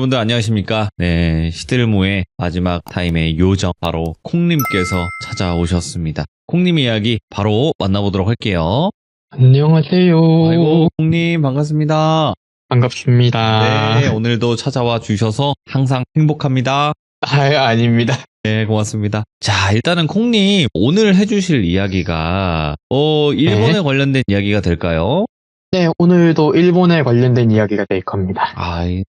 여러분들 안녕하십니까? 네, 시들무의 마지막 타임의 요정 바로 콩님께서 찾아오셨습니다. 콩님 이야기 바로 만나보도록 할게요. 안녕하세요. 아이고, 콩님 반갑습니다. 반갑습니다. 네, 오늘도 찾아와 주셔서 항상 행복합니다. 아닙니다. 네, 고맙습니다. 자, 일단은 콩님 오늘 해주실 이야기가 일본에 네. 관련된 이야기가 될까요? 네, 오늘도 일본에 관련된 이야기가 될 겁니다.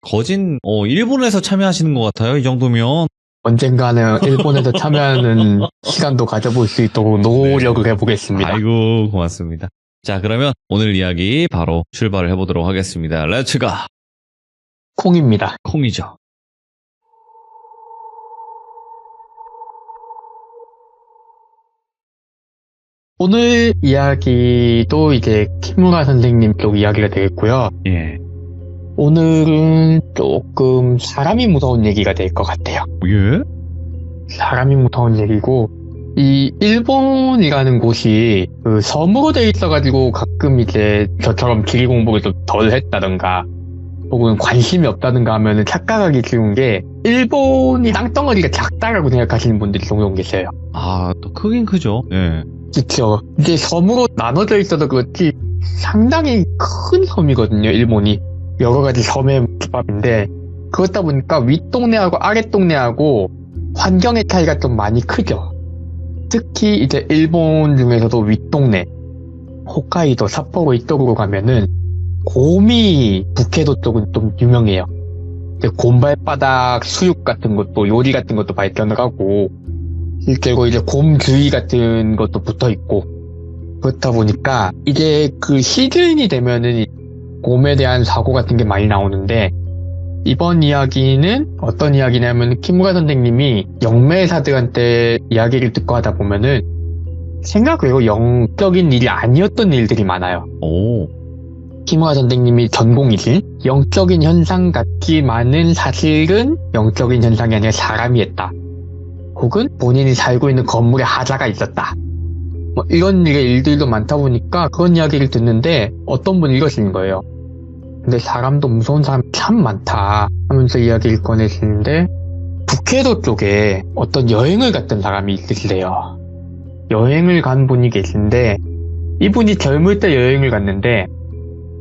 거진 일본에서 참여하시는 것 같아요. 이 정도면. 언젠가는 일본에서 참여하는 시간도 가져볼 수 있도록 노력을 해보겠습니다. 아이고, 고맙습니다. 자, 그러면 오늘 이야기 바로 출발을 해보도록 하겠습니다. 렛츠가! 콩입니다. 콩이죠. 오늘 이야기도 이제 키무라 선생님 쪽 이야기가 되겠고요. 예. 오늘은 조금 사람이 무서운 얘기가 될 것 같아요. 예? 사람이 무서운 얘기고, 이 일본이라는 곳이 그 섬으로 돼 있어가지고 가끔 이제 저처럼 지리 공부를 좀 덜 했다던가 혹은 관심이 없다던가 하면은 착각하기 쉬운 게 일본이 땅덩어리가 작다라고 생각하시는 분들이 종종 계세요. 또 크긴 크죠. 예. 그쵸. 이제 섬으로 나눠져 있어서 그렇지 상당히 큰 섬이거든요, 일본이. 여러 가지 섬의 집합인데 그렇다 보니까 윗동네하고 아랫동네하고 환경의 차이가 좀 많이 크죠. 특히 이제 일본 중에서도 윗동네, 홋카이도, 삿포로 이쪽으로 가면은 고미 북해도 쪽은 좀 유명해요. 이제 곰발바닥 수육 같은 것도, 요리 같은 것도 발견을 하고, 실제로 이제 곰주의 같은 것도 붙어 있고, 그렇다 보니까 이제 그 시즌이 되면은 곰에 대한 사고 같은 게 많이 나오는데, 이번 이야기는 어떤 이야기냐면 키무라 선생님이 영매사들한테 이야기를 듣고 하다 보면은 생각외로 영적인 일이 아니었던 일들이 많아요. 오. 키무라 선생님이 전공이신 영적인 현상 같지만은 사실은 영적인 현상이 아니라 사람이 했다. 혹은 본인이 살고 있는 건물에 하자가 있었다. 뭐 이런 일들도 많다 보니까 그런 이야기를 듣는데 어떤 분이 이러시는 거예요. 근데 사람도 무서운 사람 참 많다 하면서 이야기를 꺼내시는데 북해도 쪽에 어떤 여행을 갔던 사람이 있으시래요. 여행을 간 분이 계신데 이분이 젊을 때 여행을 갔는데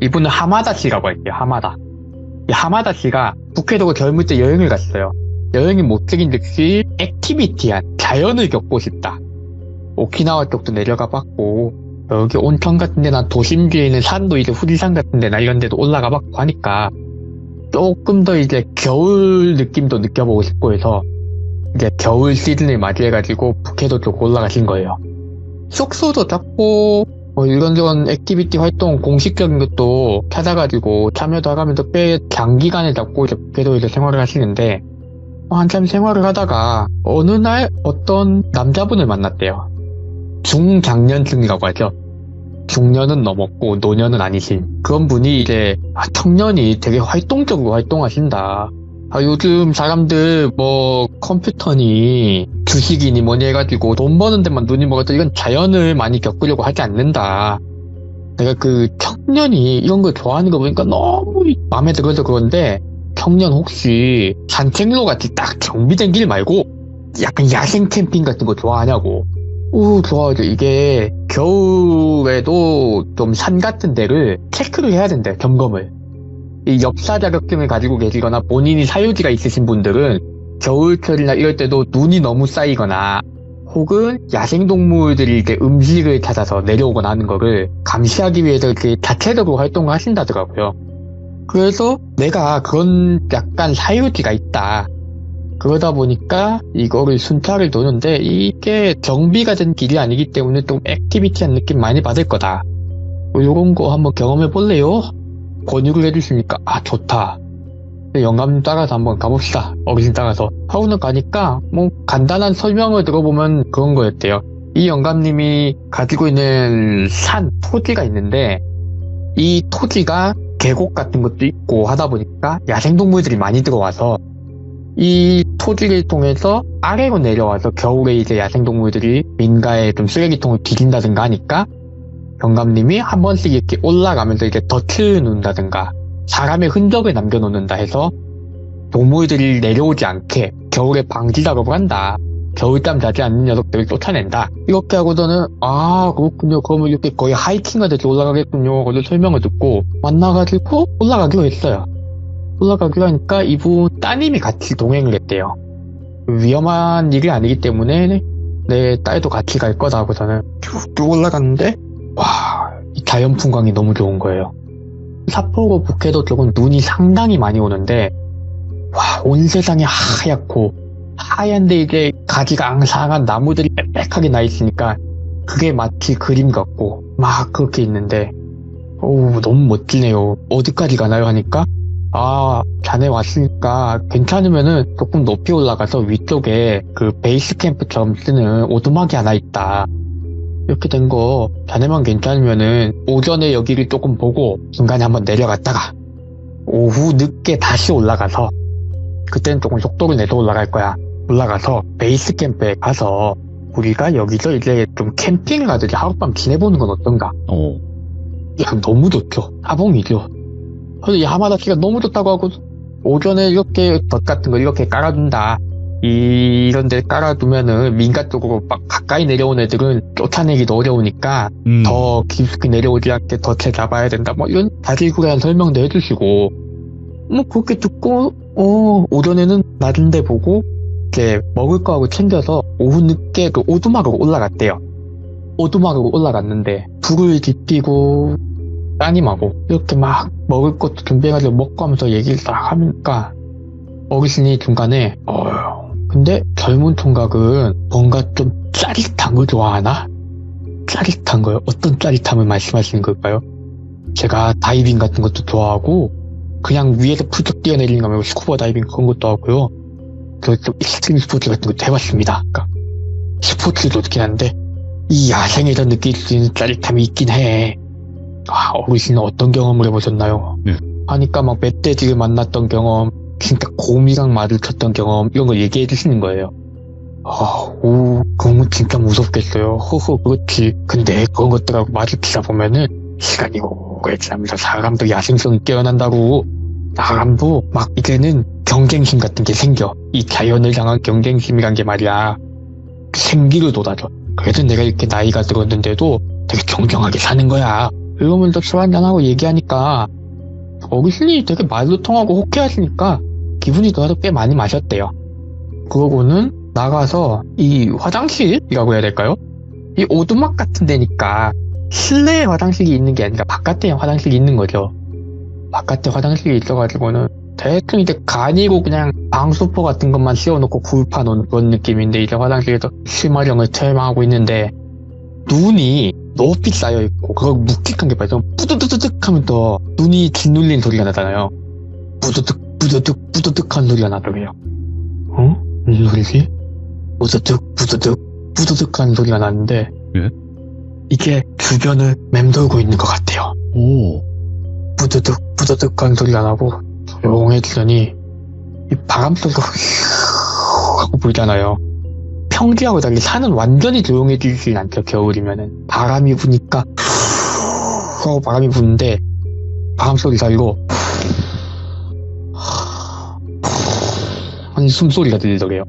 이분은 하마다 씨라고 할게요. 하마다. 이 하마다 씨가 북해도가 젊을 때 여행을 갔어요. 여행이 목적인 듯이 액티비티한 자연을 겪고 싶다. 오키나와 쪽도 내려가 봤고 여기 온천 같은 데나 도심지에 있는 산도 이제 후지산 같은 데나 이런 데도 올라가 봤고 하니까 조금 더 이제 겨울 느낌도 느껴보고 싶고 해서 이제 겨울 시즌을 맞이해가지고 북해도 쪽 올라가신 거예요. 숙소도 잡고 이런저런 액티비티 활동 공식적인 것도 찾아가지고 참여도 하면서 꽤 장기간을 잡고 이제 북해도에서 생활을 하시는데 한참 생활을 하다가 어느 날 어떤 남자분을 만났대요. 중장년층이라고 하죠. 중년은 넘었고 노년은 아니신 그런 분이 이제 청년이 되게 활동적으로 활동하신다. 요즘 사람들 뭐 컴퓨터니 주식이니 뭐니 해가지고 돈 버는 데만 눈이 멀어서 이건 자연을 많이 겪으려고 하지 않는다. 내가 그 청년이 이런 걸 좋아하는 거 보니까 너무 마음에 들어서 그런데 청년 혹시 산책로 같이 딱 정비된 길 말고 약간 야생 캠핑 같은 거 좋아하냐고. 좋아하죠. 이게 겨울에도 좀 산 같은 데를 체크를 해야 된대, 점검을. 이 역사 자격증을 가지고 계시거나 본인이 사유지가 있으신 분들은 겨울철이나 이럴 때도 눈이 너무 쌓이거나 혹은 야생동물들이 이제 음식을 찾아서 내려오거나 하는 거를 감시하기 위해서 이렇게 자체적으로 활동을 하신다더라고요. 그래서 내가 그런 약간 사유지가 있다. 그러다 보니까 이거를 순찰을 도는데 이게 정비가 된 길이 아니기 때문에 좀 액티비티한 느낌 많이 받을 거다. 요런 거 한번 경험해 볼래요? 권유를 해주시니까 좋다. 영감님 따라서 한번 가봅시다. 어르신 따라서. 하고는 가니까 뭐 간단한 설명을 들어보면 그런 거였대요. 이 영감님이 가지고 있는 산, 토지가 있는데 이 토지가 계곡 같은 것도 있고 하다 보니까 야생동물들이 많이 들어와서 이 토지를 통해서 아래로 내려와서 겨울에 이제 야생동물들이 민가에 좀 쓰레기통을 뒤진다든가 하니까 영감님이 한 번씩 이렇게 올라가면서 이제 덫을 놓는다든가 사람의 흔적을 남겨놓는다 해서 동물들이 내려오지 않게 겨울에 방지 작업을 한다. 겨울잠 자지 않는 녀석들을 쫓아낸다. 이렇게 하고서는 그렇군요. 그러면 이렇게 거의 하이킹하듯이 올라가겠군요. 그래서 설명을 듣고 만나가지고 올라가기로 했어요. 올라가기로 하니까 이분 따님이 같이 동행을 했대요. 위험한 일이 아니기 때문에 내 딸도 같이 갈 거다 하고서는 쭉 올라갔는데 이 자연 풍광이 너무 좋은 거예요. 삿포로 북해도 쪽은 눈이 상당히 많이 오는데 온 세상이 하얀데 이제 가지가 앙상한 나무들이 빽빽하게 나 있으니까 그게 마치 그림 같고 막 그렇게 있는데 너무 멋지네요. 어디까지 가나요 하니까 자네 왔으니까 괜찮으면은 조금 높이 올라가서 위쪽에 그 베이스 캠프처럼 쓰는 오두막이 하나 있다. 이렇게 된 거 자네만 괜찮으면은 오전에 여기를 조금 보고 중간에 한번 내려갔다가 오후 늦게 다시 올라가서 그때는 조금 속도를 내서 올라갈 거야. 올라가서 베이스 캠프에 가서 우리가 여기서 이제 좀 캠핑을 하듯이 하룻밤 지내보는 건 어떤가? 너무 좋죠. 사봉이죠. 그래서 이 하마다 씨가 너무 좋다고 하고 오전에 이렇게 덫 같은 거 이렇게 깔아둔다. 이런 데 깔아두면은 민가 쪽으로 막 가까이 내려온 애들은 쫓아내기도 어려우니까 더 깊숙이 내려오지 않게 덫에 잡아야 된다. 이런 자질구레한 설명도 해주시고 그렇게 듣고 오전에는 낮은 데 보고 이제 먹을 거하고 챙겨서 오후 늦게 그 오두막으로 올라갔대요. 오두막으로 올라갔는데 불을 지피고 따님하고 이렇게 막 먹을 것도 준비해가지고 먹고 하면서 얘기를 딱 하니까 어르신이 중간에 근데 젊은 총각은 뭔가 좀 짜릿한 걸 좋아하나? 짜릿한 거요? 어떤 짜릿함을 말씀하시는 걸까요? 제가 다이빙 같은 것도 좋아하고 그냥 위에서 풀쩍 뛰어내리는 거 말고 스쿠버 다이빙 그런 것도 하고요. 좀 익스트림 스포츠 같은 것도 해봤습니다. 그러니까 스포츠도 좋긴 한데 이 야생에서 느낄 수 있는 짜릿함이 있긴 해. 어르신은 어떤 경험을 해보셨나요? 하니까 막 멧돼지를 만났던 경험, 진짜 곰이랑 마주쳤던 경험 이런 걸 얘기해 주시는 거예요. 그건 진짜 무섭겠어요. 그렇지. 근데 그런 것들하고 마주치다 보면은 시간이 오래 지나면서 사람도 야생성이 깨어난다고. 사람도 막 이제는 경쟁심 같은 게 생겨. 이 자연을 향한 경쟁심이란 게 말이야. 생기를 돋아줘. 그래서 내가 이렇게 나이가 들었는데도 되게 정정하게 사는 거야. 이러면서 술 한잔하고 얘기하니까 어르신이 되게 말도 통하고 호쾌하시니까 기분이 좋아서 꽤 많이 마셨대요. 그러고는 나가서 이 화장실이라고 해야 될까요? 이 오두막 같은 데니까 실내에 화장실이 있는 게 아니라 바깥에 화장실이 있는 거죠. 바깥에 화장실이 있어가지고는 대충 이제 간이고 그냥 방수포 같은 것만 씌워놓고 굴파 놓은 그런 느낌인데 이제 화장실에서 심화령을 체험하고 있는데 눈이 높이 쌓여있고 그거 묵직한 게 봐서 뿌드득득 하면서 눈이 짓눌린 소리가 나잖아요. 뿌드득 하는 소리가 나더래요. 무슨 소리지? 뿌드득 하는 소리가 나는데 이게 주변을 맴돌고 있는 것 같아요. 뿌드득 하는 소리가 나고 조용해지더니 이 바람 소리가 하고 불잖아요. 평지하고 달리 산은 완전히 조용해지진 않죠. 겨울이면은 바람이 부니까 하고 바람이 부는데 바람 소리 살고 하는 숨소리가 들리더래요.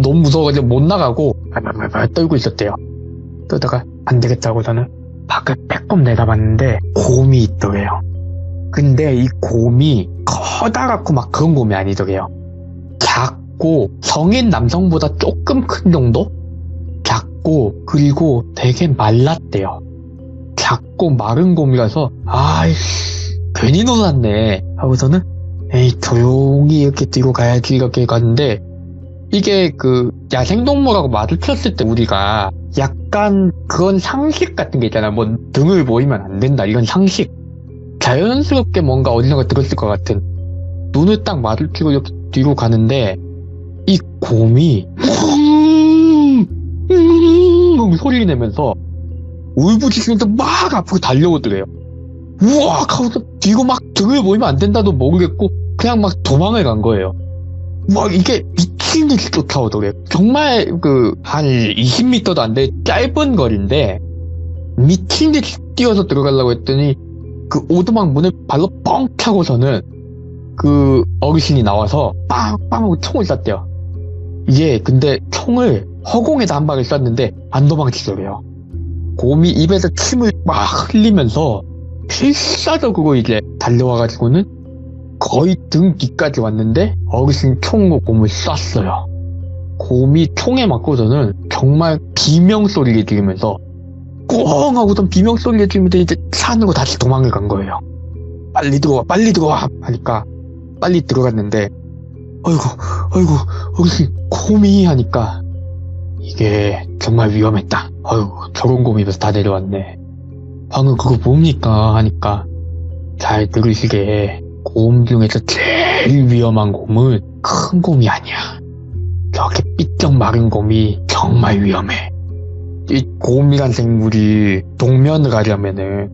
너무 무서워가지고 못 나가고 떨고 있었대요. 그러다가 안 되겠다고 저는 밖을 빼꼼 내다봤는데 곰이 있더래요. 근데 이 곰이 커다랗고 막 그런 곰이 아니더래요. 작고 성인 남성보다 조금 큰 정도? 작고 그리고 되게 말랐대요. 작고 마른 곰이라서 아이씨 괜히 놀랐네 하고서는 에이 조용히 이렇게 뒤로 가야지 이렇게 갔는데 이게 그 야생동물하고 마주쳤을 때 우리가 약간 그런 상식 같은 게 있잖아. 뭐 등을 보이면 안 된다 이런 상식. 자연스럽게 뭔가 어디선가 들었을 것 같은. 눈을 딱 마주치고 이렇게 뒤로 가는데 이 곰이 소리 내면서 울부짖으면서 막 앞으로 달려오더래요. 우와 하고서 뒤로 막 등을 보이면 안 된다도 모르겠고 그냥 막 도망을 간 거예요. 막 이게 미친 듯이 쫓아오더래요. 정말 한 20m도 안 돼 짧은 거리인데 미친 듯이 뛰어서 들어가려고 했더니 그 오두막 문을 발로 뻥 차고서는 그 어르신이 나와서 빵빵 하고 총을 쐈대요. 이게 근데 총을 허공에다 한 방을 쐈는데 안 도망치더래요. 곰이 입에서 침을 막 흘리면서 필사적으로 이제 달려와가지고는 거의 등 뒤까지 왔는데 어르신 총으로 곰을 쐈어요. 곰이 총에 맞고서는 정말 비명소리를 지르면서 꽁 하고선 비명소리를 지르면서 이제 산으로 다시 도망을 간 거예요. 빨리 들어와 하니까 빨리 들어갔는데 아이고 어르신 곰이 하니까 이게 정말 위험했다. 아이고 저런 곰이 벌써 다 내려왔네. 방금 그거 뭡니까 하니까 잘 들으시게 곰 중에서 제일 위험한 곰은 큰 곰이 아니야. 저렇게 삐쩍 마른 곰이 정말 위험해. 이 곰이란 생물이 동면을 하려면은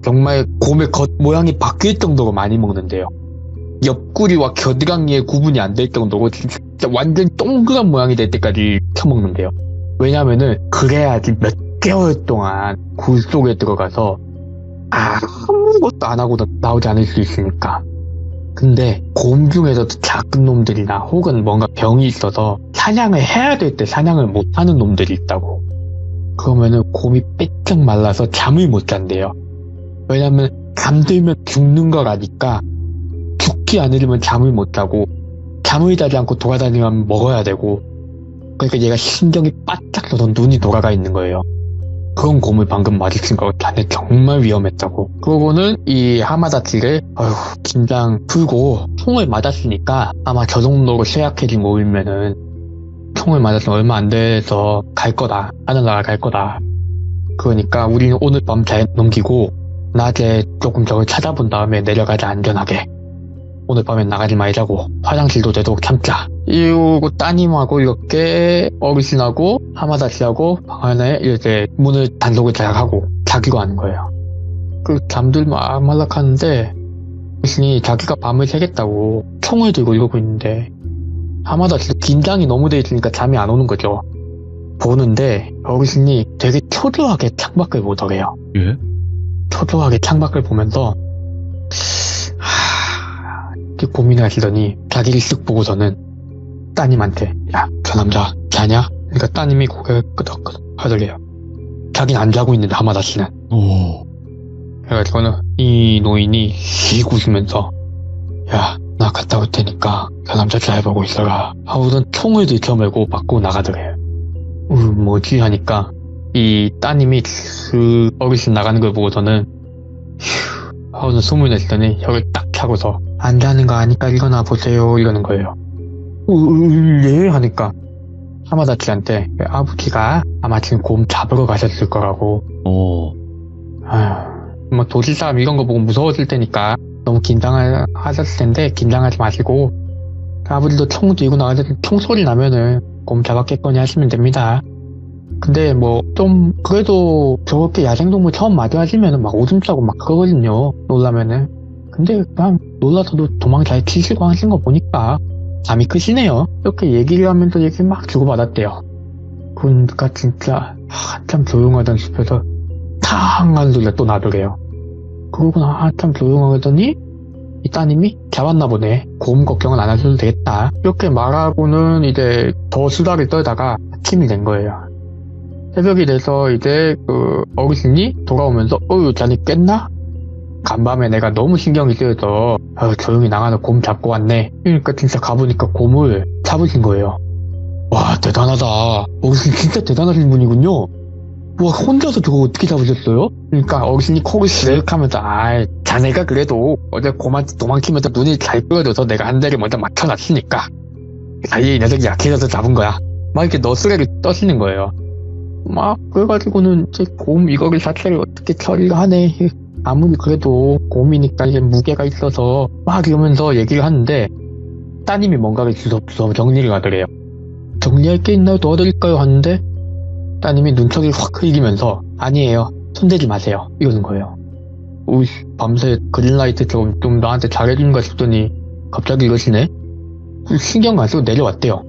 정말 곰의 겉 모양이 바뀔 정도로 많이 먹는데요. 옆구리와 겨드랑이의 구분이 안 될 정도로 진짜 완전 동그란 모양이 될 때까지 처먹는데요. 왜냐면은 그래야지 몇 개월 동안 굴 속에 들어가서 아무것도 안 하고도 나오지 않을 수 있으니까. 근데 곰 중에서도 작은 놈들이나 혹은 뭔가 병이 있어서 사냥을 해야 될 때 사냥을 못하는 놈들이 있다고. 그러면은 곰이 빼쩍 말라서 잠을 못 잔대요. 왜냐면 잠들면 죽는 걸 아니까 죽지 않으려면 잠을 못 자고 잠을 자지 않고 돌아다니면 먹어야 되고 그러니까 얘가 신경이 바짝 서서 눈이 돌아가 있는 거예요. 그런 곰을 방금 마주친 거 자네 정말 위험했다고. 그러고는 이 하마다치를 긴장 풀고 총을 맞았으니까 아마 저 정도로 쇠약해진 곰이면은 총을 맞았으면 얼마 안 돼서 갈 거다. 하늘나라 갈 거다. 그러니까 우리는 오늘 밤 잘 넘기고 낮에 조금 저걸 찾아본 다음에 내려가자 안전하게. 오늘 밤엔 나가지 말자고. 화장실도 되도록 참자. 이러고 따님하고 이렇게 어르신하고 하마다치하고 방 안에 이렇게 문을 단속을 잘 하고 자기로 하는 거예요. 그 잠들면 말락하는데 어르신이 자기가 밤을 새겠다고 총을 들고 이러고 있는데 하마다치도 긴장이 너무 돼 있으니까 잠이 안 오는 거죠. 보는데 어르신이 되게 초조하게 창밖을 보더래요. 예? 초조하게 창밖을 보면서 이렇게 고민을 하시더니 자기를 쓱 보고서는 따님한테 야, 저 남자 자냐? 그러니까 따님이 고개를 끄덕끄덕 하더래요. 자기는 안 자고 있는데 하마다치는. 오. 그래가지고는 이 노인이 씩 웃으면서 야, 나 갔다 올 테니까 저 남자 잘 보고 있어라 하고선 총을 들쳐매고 밖으로 나가더래요. 뭐지 하니까 이 따님이 그 어르신 나가는 걸 보고서는 휴 하고서 숨을 냈더니 혀를 딱 차고서 안 자는 거 아니까 일어나 보세요 이러는 거예요. 예 하니까 하마다치한테 아버지가 아마 지금 곰 잡으러 가셨을 거라고. 오. 뭐 도시 사람 이런 거 보고 무서웠을 테니까 너무 긴장하셨을 텐데 긴장하지 마시고 아버지도 총 들고 나가서 총소리 나면은 곰 잡았겠거니 하시면 됩니다. 근데 뭐 좀 그래도 저렇게 야생동물 처음 마주하시면은 막 오줌 싸고 막 그러거든요. 놀라면은. 근데 그냥 놀라서도 도망 잘 치시고 하신 거 보니까 잠이 크시네요. 이렇게 얘기를 하면서 얘기 막 주고받았대요. 그러니까 진짜 한참 조용하던 숲에서 탕 하는 소리가 또 나더래요. 그러고 한참 조용하더니 이 따님이 잡았나 보네. 곰 걱정은 안 하셔도 되겠다. 이렇게 말하고는 이제 더 수다를 떨다가 아침이 된 거예요. 새벽이 돼서 이제 그 어르신이 돌아오면서 자네 깼나? 간밤에 내가 너무 신경이 쓰여서 조용히 나가서 곰 잡고 왔네. 그러니까 진짜 가보니까 곰을 잡으신 거예요. 와 대단하다. 어르신 진짜 대단하신 분이군요. 와 혼자서 저거 어떻게 잡으셨어요? 그러니까 어르신이 코를 쓱 하면서 자네가 그래도 어제 곰한테 도망치면서 눈이 잘 끌어져서 내가 한 대를 먼저 맞춰놨으니까 사이에 이 녀석이 약해져서 잡은 거야. 막 이렇게 너스레를 떠시는 거예요. 막 그래가지고는 이제 곰 이거를 자체를 어떻게 처리를 하네. 아무리 그래도 곰이니까 이제 무게가 있어서 막 이러면서 얘기를 하는데 따님이 뭔가를 주섬주섬 정리를 하더래요. 정리할 게 있나요? 도와드릴까요? 하는데 따님이 눈초리를 확 흘리면서 아니에요. 손대지 마세요. 이러는 거예요. 밤새 그린라이트처럼 좀 나한테 잘해주는 거 싶더니 갑자기 이러시네? 신경 안 쓰고 내려왔대요.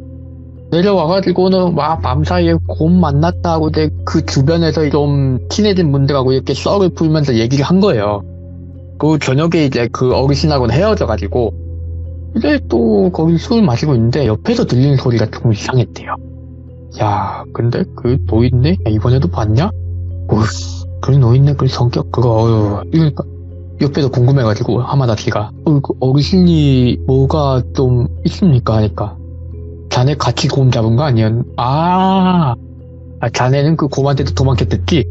내려와가지고는 막 밤사이에 곰 만났다 하고 이제 그 주변에서 좀 친해진 분들하고 이렇게 썰을 풀면서 얘기를 한 거예요. 그 저녁에 이제 그 어르신하고는 헤어져가지고 이제 또 거기 술 마시고 있는데 옆에서 들리는 소리가 조금 이상했대요. 야, 근데 그 노인네 이번에도 봤냐? 그 노인네 그 성격 그거 이러니까 옆에서 궁금해가지고 하마다치가 그 어르신이 뭐가 좀 있습니까 하니까 자네 같이 곰 잡은 거 아니야? 자네는 그 곰한테도 도망쳤댔지?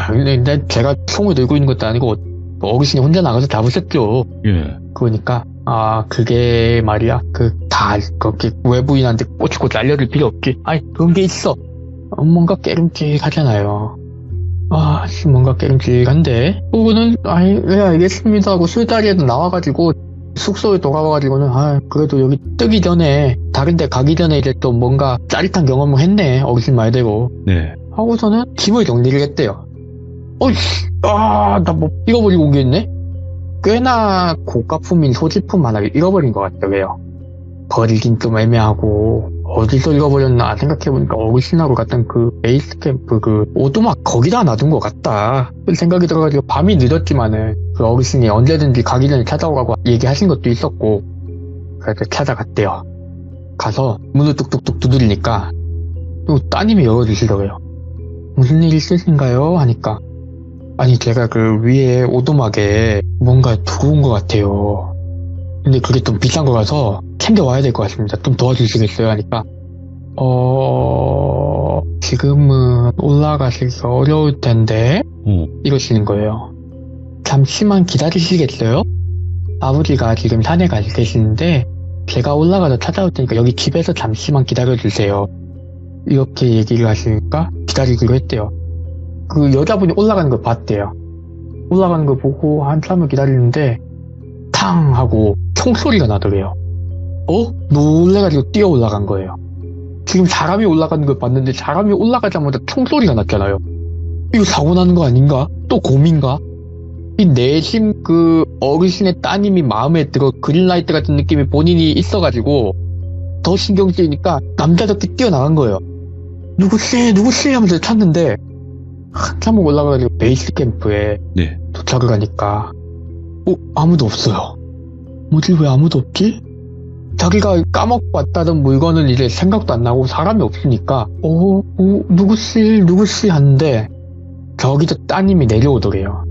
근데 제가 총을 들고 있는 것도 아니고 어르신이 혼자 나가서 잡으셨죠. 예. 그러니까 그게 말이야 다 그렇게 외부인한테 꼬치꼬치 알려줄 필요 없지. 그런 게 있어. 뭔가 깨름직하잖아요. 뭔가 깨름직한데 그거는 네 알겠습니다 하고 술자리에도 나와가지고 숙소에 돌아와가지고는 그래도 여기 뜨기 전에 다른 데 가기 전에 이제 또 뭔가 짜릿한 경험을 했네 어르신 말대로. 네. 하고서는 짐을 정리를 했대요. 나 뭐 잃어버리고 온 게 있네? 꽤나 고가품인 소지품 하나 잃어버린 것 같더래요. 버리긴 좀 애매하고 어디서 잃어버렸나 생각해보니까 어르신하고 갔던 그 베이스 캠프 그 오두막 거기다 놔둔 것 같다 생각이 들어가지고 밤이 늦었지만은 그 어르신이 언제든지 가기 전에 찾아오라고 얘기하신 것도 있었고 그래서 찾아갔대요. 가서 문을 뚝뚝뚝 두드리니까 또 따님이 열어주시더래요. 무슨 일 있으신가요? 하니까 제가 그 위에 오두막에 뭔가 두고 온 것 같아요. 근데 그게 좀 비싼 거라서 챙겨와야 될 것 같습니다. 좀 도와주시겠어요? 하니까 지금은 올라가시기 어려울 텐데 이러시는 거예요. 잠시만 기다리시겠어요? 아버지가 지금 산에 가 계시는데 제가 올라가서 찾아올 테니까 여기 집에서 잠시만 기다려주세요. 이렇게 얘기를 하시니까 기다리기로 했대요. 그 여자분이 올라가는 걸 봤대요. 올라가는 걸 보고 한참을 기다리는데 탕 하고 총소리가 나더래요. 놀래가지고 뛰어 올라간 거예요. 지금 사람이 올라가는 걸 봤는데 사람이 올라가자마자 총소리가 났잖아요. 이거 사고 나는 거 아닌가? 또 곰인가? 이 내심 그 어르신의 따님이 마음에 들어 그린라이트 같은 느낌이 본인이 있어가지고 더 신경 쓰이니까 남자답게 뛰어나간 거예요. 누구씨 하면서 찾는데 한참을 올라가가지고 베이스 캠프에 네. 도착을 하니까 아무도 없어요. 뭐지 왜 아무도 없지? 자기가 까먹고 왔다던 물건은 이제 생각도 안 나고 사람이 없으니까 누구씨 하는데 저기서 따님이 내려오더래요.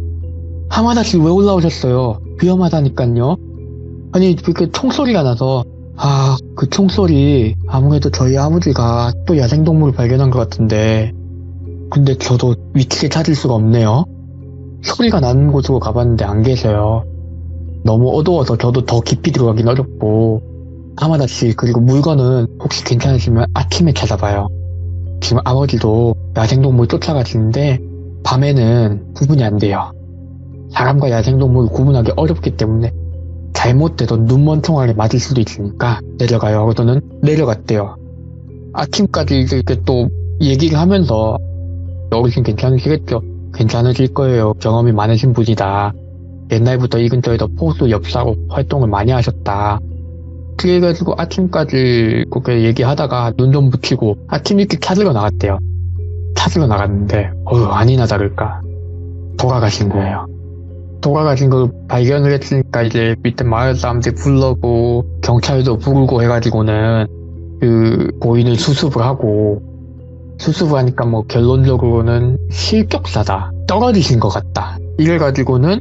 하마다씨 왜 올라오셨어요? 위험하다니깐요. 그렇게 총소리가 나서 그 총소리 아무래도 저희 아버지가 또 야생동물을 발견한 것 같은데 근데 저도 위치를 찾을 수가 없네요. 소리가 나는 곳으로 가봤는데 안 계셔요. 너무 어두워서 저도 더 깊이 들어가긴 어렵고 하마다씨 그리고 물건은 혹시 괜찮으시면 아침에 찾아봐요. 지금 아버지도 야생동물 쫓아가시는데 밤에는 구분이 안 돼요. 사람과 야생동물 구분하기 어렵기 때문에 잘못돼도 눈먼 총알에 맞을 수도 있으니까 내려가요 하고 저는 내려갔대요. 아침까지 이렇게 또 얘기를 하면서 어르신 괜찮으시겠죠? 괜찮으실 거예요. 경험이 많으신 분이다. 옛날부터 이 근처에서 포수 엽사로 활동을 많이 하셨다. 그래가지고 아침까지 그렇게 얘기하다가 눈 좀 붙이고 아침 일찍 찾으러 나갔대요. 찾으러 나갔는데 아니나 다를까 돌아가신 거예요. 돌아가신 걸 발견을 했으니까 이제 밑에 마을 사람들 불러고 경찰도 부르고 해가지고는 그 고인을 수습을 하고 수습을 하니까 뭐 결론적으로는 실격사다. 떨어지신 것 같다. 이래가지고는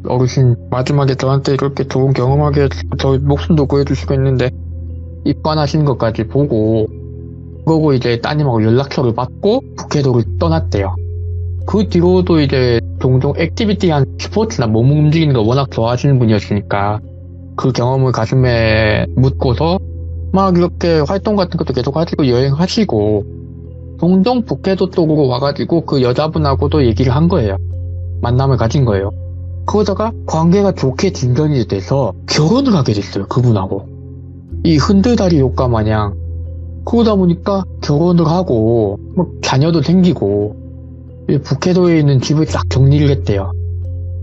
어르신 마지막에 저한테 이렇게 좋은 경험하게 저 목숨도 구해주시고 있는데 입관하시는 것까지 보고 그러고 이제 따님하고 연락처를 받고 북해도를 떠났대요. 그 뒤로도 이제 종종 액티비티한 스포츠나 몸 움직이는 거 워낙 좋아하시는 분이었으니까 그 경험을 가슴에 묻고서 막 이렇게 활동 같은 것도 계속 하시고 여행하시고 종종 북해도 쪽으로 와가지고 그 여자분하고도 얘기를 한 거예요. 만남을 가진 거예요. 그러다가 관계가 좋게 진전이 돼서 결혼을 하게 됐어요. 그분하고. 이 흔들다리 효과 마냥 그러다 보니까 결혼을 하고 뭐 자녀도 생기고 북해도에 있는 집을 싹 정리를 했대요.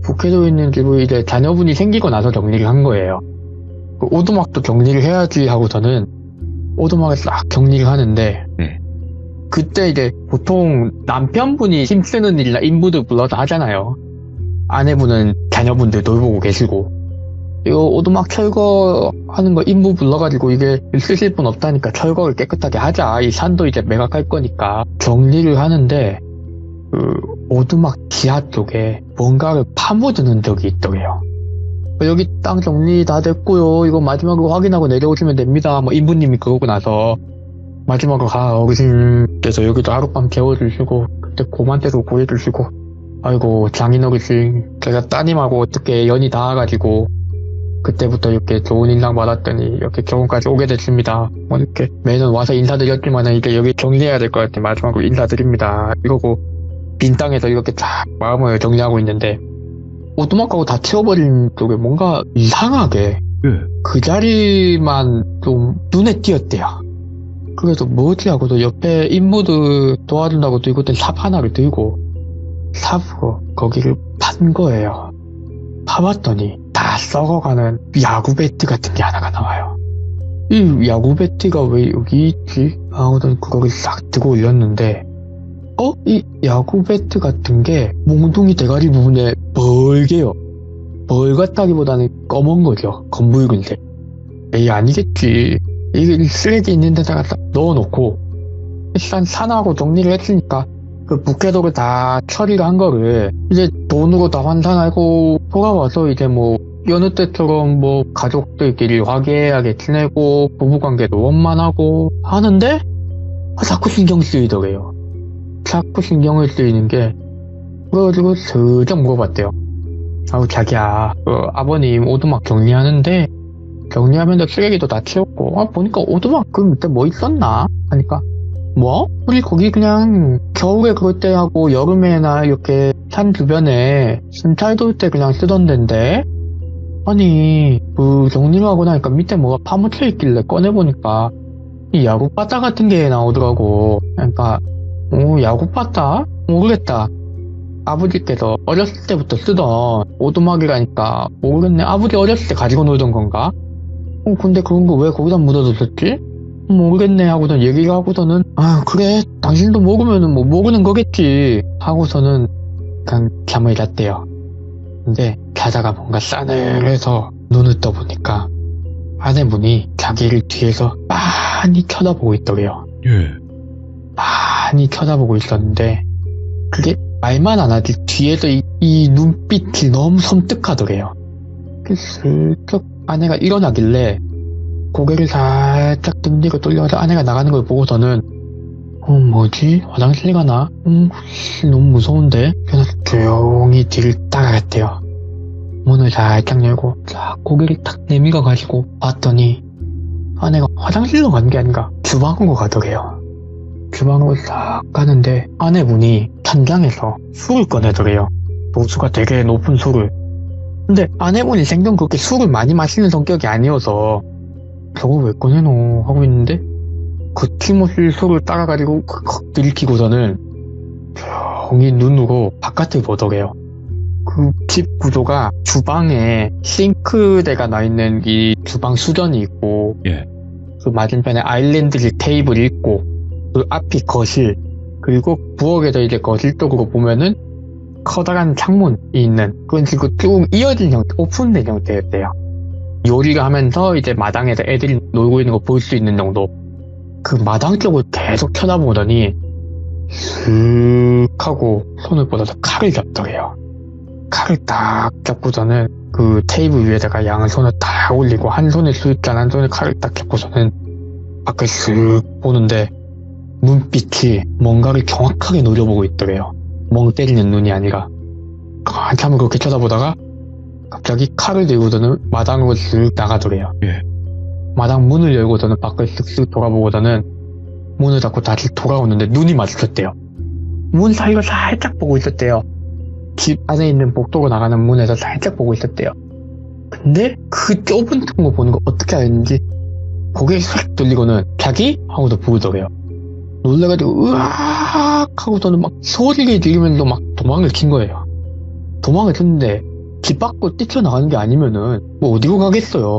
북해도에 있는 집을 이제 자녀분이 생기고 나서 정리를 한 거예요. 그 오두막도 정리를 해야지 하고서는 오두막을 싹 정리를 하는데 그때 이제 보통 남편분이 힘쓰는 일이나 인부들 불러서 하잖아요. 아내분은 자녀분들 돌보고 계시고 이거 오두막 철거하는 거 인부 불러가지고 이게 쓰실 분 없다니까 철거를 깨끗하게 하자. 이 산도 이제 매각할 거니까 정리를 하는데 그 오두막 지하 쪽에 뭔가를 파묻은 적이 있더래요. 여기 땅 정리 다 됐고요. 이거 마지막으로 확인하고 내려오시면 됩니다. 뭐 인부님이 그러고 나서 마지막으로 어르신께서 여기도 하룻밤 재워주시고 그때 고만때도 구해주시고 아이고 장인 어르신 제가 따님하고 어떻게 연이 닿아가지고 그때부터 이렇게 좋은 인상 받았더니 이렇게 결혼까지 오게 됐습니다. 뭐 이렇게 매년 와서 인사드렸지만 이제 여기 정리해야 될 것 같아 마지막으로 인사드립니다. 이러고 빈 땅에서 이렇게 쫙 마음을 정리하고 있는데 오두막하고 다 치워버린 쪽에 뭔가 이상하게 그 자리만 좀 눈에 띄었대요. 그래서 뭐지 하고도 옆에 인부들 도와준다고 들고 있던 삽 하나를 들고 삽으로 거기를 판 거예요. 파봤더니 다 썩어가는 야구 배트 같은 게 하나가 나와요. 이 야구 배트가 왜 여기 있지? 하고는 그거를 싹 들고 올렸는데 이 야구 배트 같은 게 몽둥이 대가리 부분에 벌게요. 벌같다기보다는 검은 거죠. 검붉은색. 에이 아니겠지. 이게 쓰레기 있는 데다가 딱 넣어놓고 일단 산하고 정리를 했으니까 그 부캐도를 다 처리를 한 거를 이제 돈으로 다 환산하고 돌아와서 이제 뭐 여느 때처럼 뭐 가족들끼리 화기애애하게 지내고 부부관계도 원만하고 하는데 자꾸 신경 쓰이더래요. 자꾸 신경을 쓰이는 게 그래가지고 슬쩍 물어봤대요. 아우 자기야 아버님 오두막 정리하는데 정리하면서 쓰레기도 다 치웠고 보니까 오두막 그 밑에 뭐 있었나? 하니까 뭐? 우리 거기 그냥 겨울에 그럴 때 하고 여름에나 이렇게 산 주변에 순찰 돌 때 그냥 쓰던 데인데 아니 그 정리를 하고 나니까 밑에 뭐가 파묻혀 있길래 꺼내보니까 이 야구바타 같은 게 나오더라고. 그러니까 야구바타? 모르겠다. 아버지께서 어렸을 때부터 쓰던 오두막이라니까 모르겠네. 아버지 어렸을 때 가지고 놀던 건가? 근데 그런 거 왜 거기다 묻어뒀었지? 모르겠네 하고선 얘기를 하고서는 그래 당신도 모르면은 뭐 모르는 거겠지 하고서는 그냥 잠을 잤대요. 근데 자다가 뭔가 싸늘해서 눈을 떠보니까 아내분이 자기를 뒤에서 많이 쳐다보고 있더래요. 많이 쳐다보고 있었는데 그게 말만 안 하지 뒤에서 이 눈빛이 너무 섬뜩하더래요. 슬쩍 아내가 일어나길래 고개를 살짝 등 뒤로 돌려서 아내가 나가는 걸 보고서는 뭐지? 화장실 가나? 너무 무서운데? 그래서 조용히 뒤를 따라갔대요. 문을 살짝 열고 쫙 고개를 탁 내밀어가지고 봤더니 아내가 화장실로 간 게 아닌가 주방으로 가더래요. 주방으로 싹 가는데 아내분이 천장에서 술을 꺼내더래요. 도수가 되게 높은 술을. 근데 아내분이 생전 그렇게 술을 많이 마시는 성격이 아니어서 저걸 왜 꺼내노 하고 있는데 거침없이 술을 따라가지고 컥 들이키고서는 조용히 눈으로 바깥을 보더래요. 그 집 구조가 주방에 싱크대가 나있는 이 주방 수전이 있고 그 맞은편에 아일랜드 테이블이 있고 그 앞이 거실 그리고 부엌에서 이제 거실 쪽으로 보면은 커다란 창문이 있는 그런 식으로 쭉 이어진 형태, 오픈된 형태였대요. 요리를 하면서 이제 마당에서 애들이 놀고 있는 거 볼 수 있는 정도. 그 마당 쪽을 계속 쳐다보더니 슥 하고 손을 뻗어서 칼을 잡더래요. 칼을 딱 잡고서는 그 테이블 위에다가 양손을 딱 올리고 한 손에 술잔 한 손에 칼을 딱 잡고서는 밖을 슥 보는데 눈빛이 뭔가를 정확하게 노려보고 있더래요. 멍 때리는 눈이 아니라. 한참을 그렇게 쳐다보다가 갑자기 칼을 들고서는 마당으로 슥 나가더래요. 마당 문을 열고서는 밖을 쓱쓱 돌아보고서는 문을 닫고 다시 돌아오는데 눈이 마주쳤대요. 문 사이로 살짝 보고 있었대요. 집 안에 있는 복도로 나가는 문에서 살짝 보고 있었대요. 근데 그 좁은 틈을 보는 거 어떻게 알았는지 고개를 싹 돌리고는 자기? 하고도 부르더래요. 놀래가지고 으악 하고서는 막 소리를 지르면서 막 도망을 친 거예요. 도망을 쳤는데 집 밖으로 뛰쳐나가는 게 아니면은 뭐 어디로 가겠어요.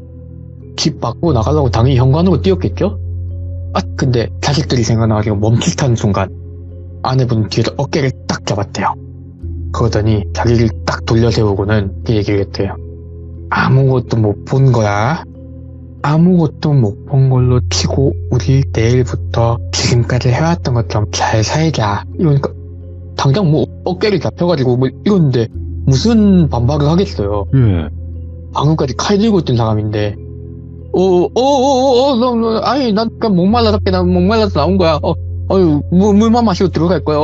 집 밖으로 나가려고 당연히 현관으로 뛰었겠죠? 근데 자식들이 생각나가지고 멈칫하는 순간 아내분 뒤에서 어깨를 딱 잡았대요. 그러더니 자기를 딱 돌려세우고는 이렇게 얘기를 했대요. 아무것도 못 본 거야. 아무것도 못 본 걸로 치고 우리 내일부터 지금까지 해왔던 것처럼 잘 살자. 이러니까 당장 뭐 어깨를 잡혀가지고 뭐 이러는데 무슨 반박을 하겠어요. 예. 방금까지 칼 들고 있던 사람인데 아니 난 그냥 난 목말라서 나온 거야. 물만 마시고 들어갈 거야.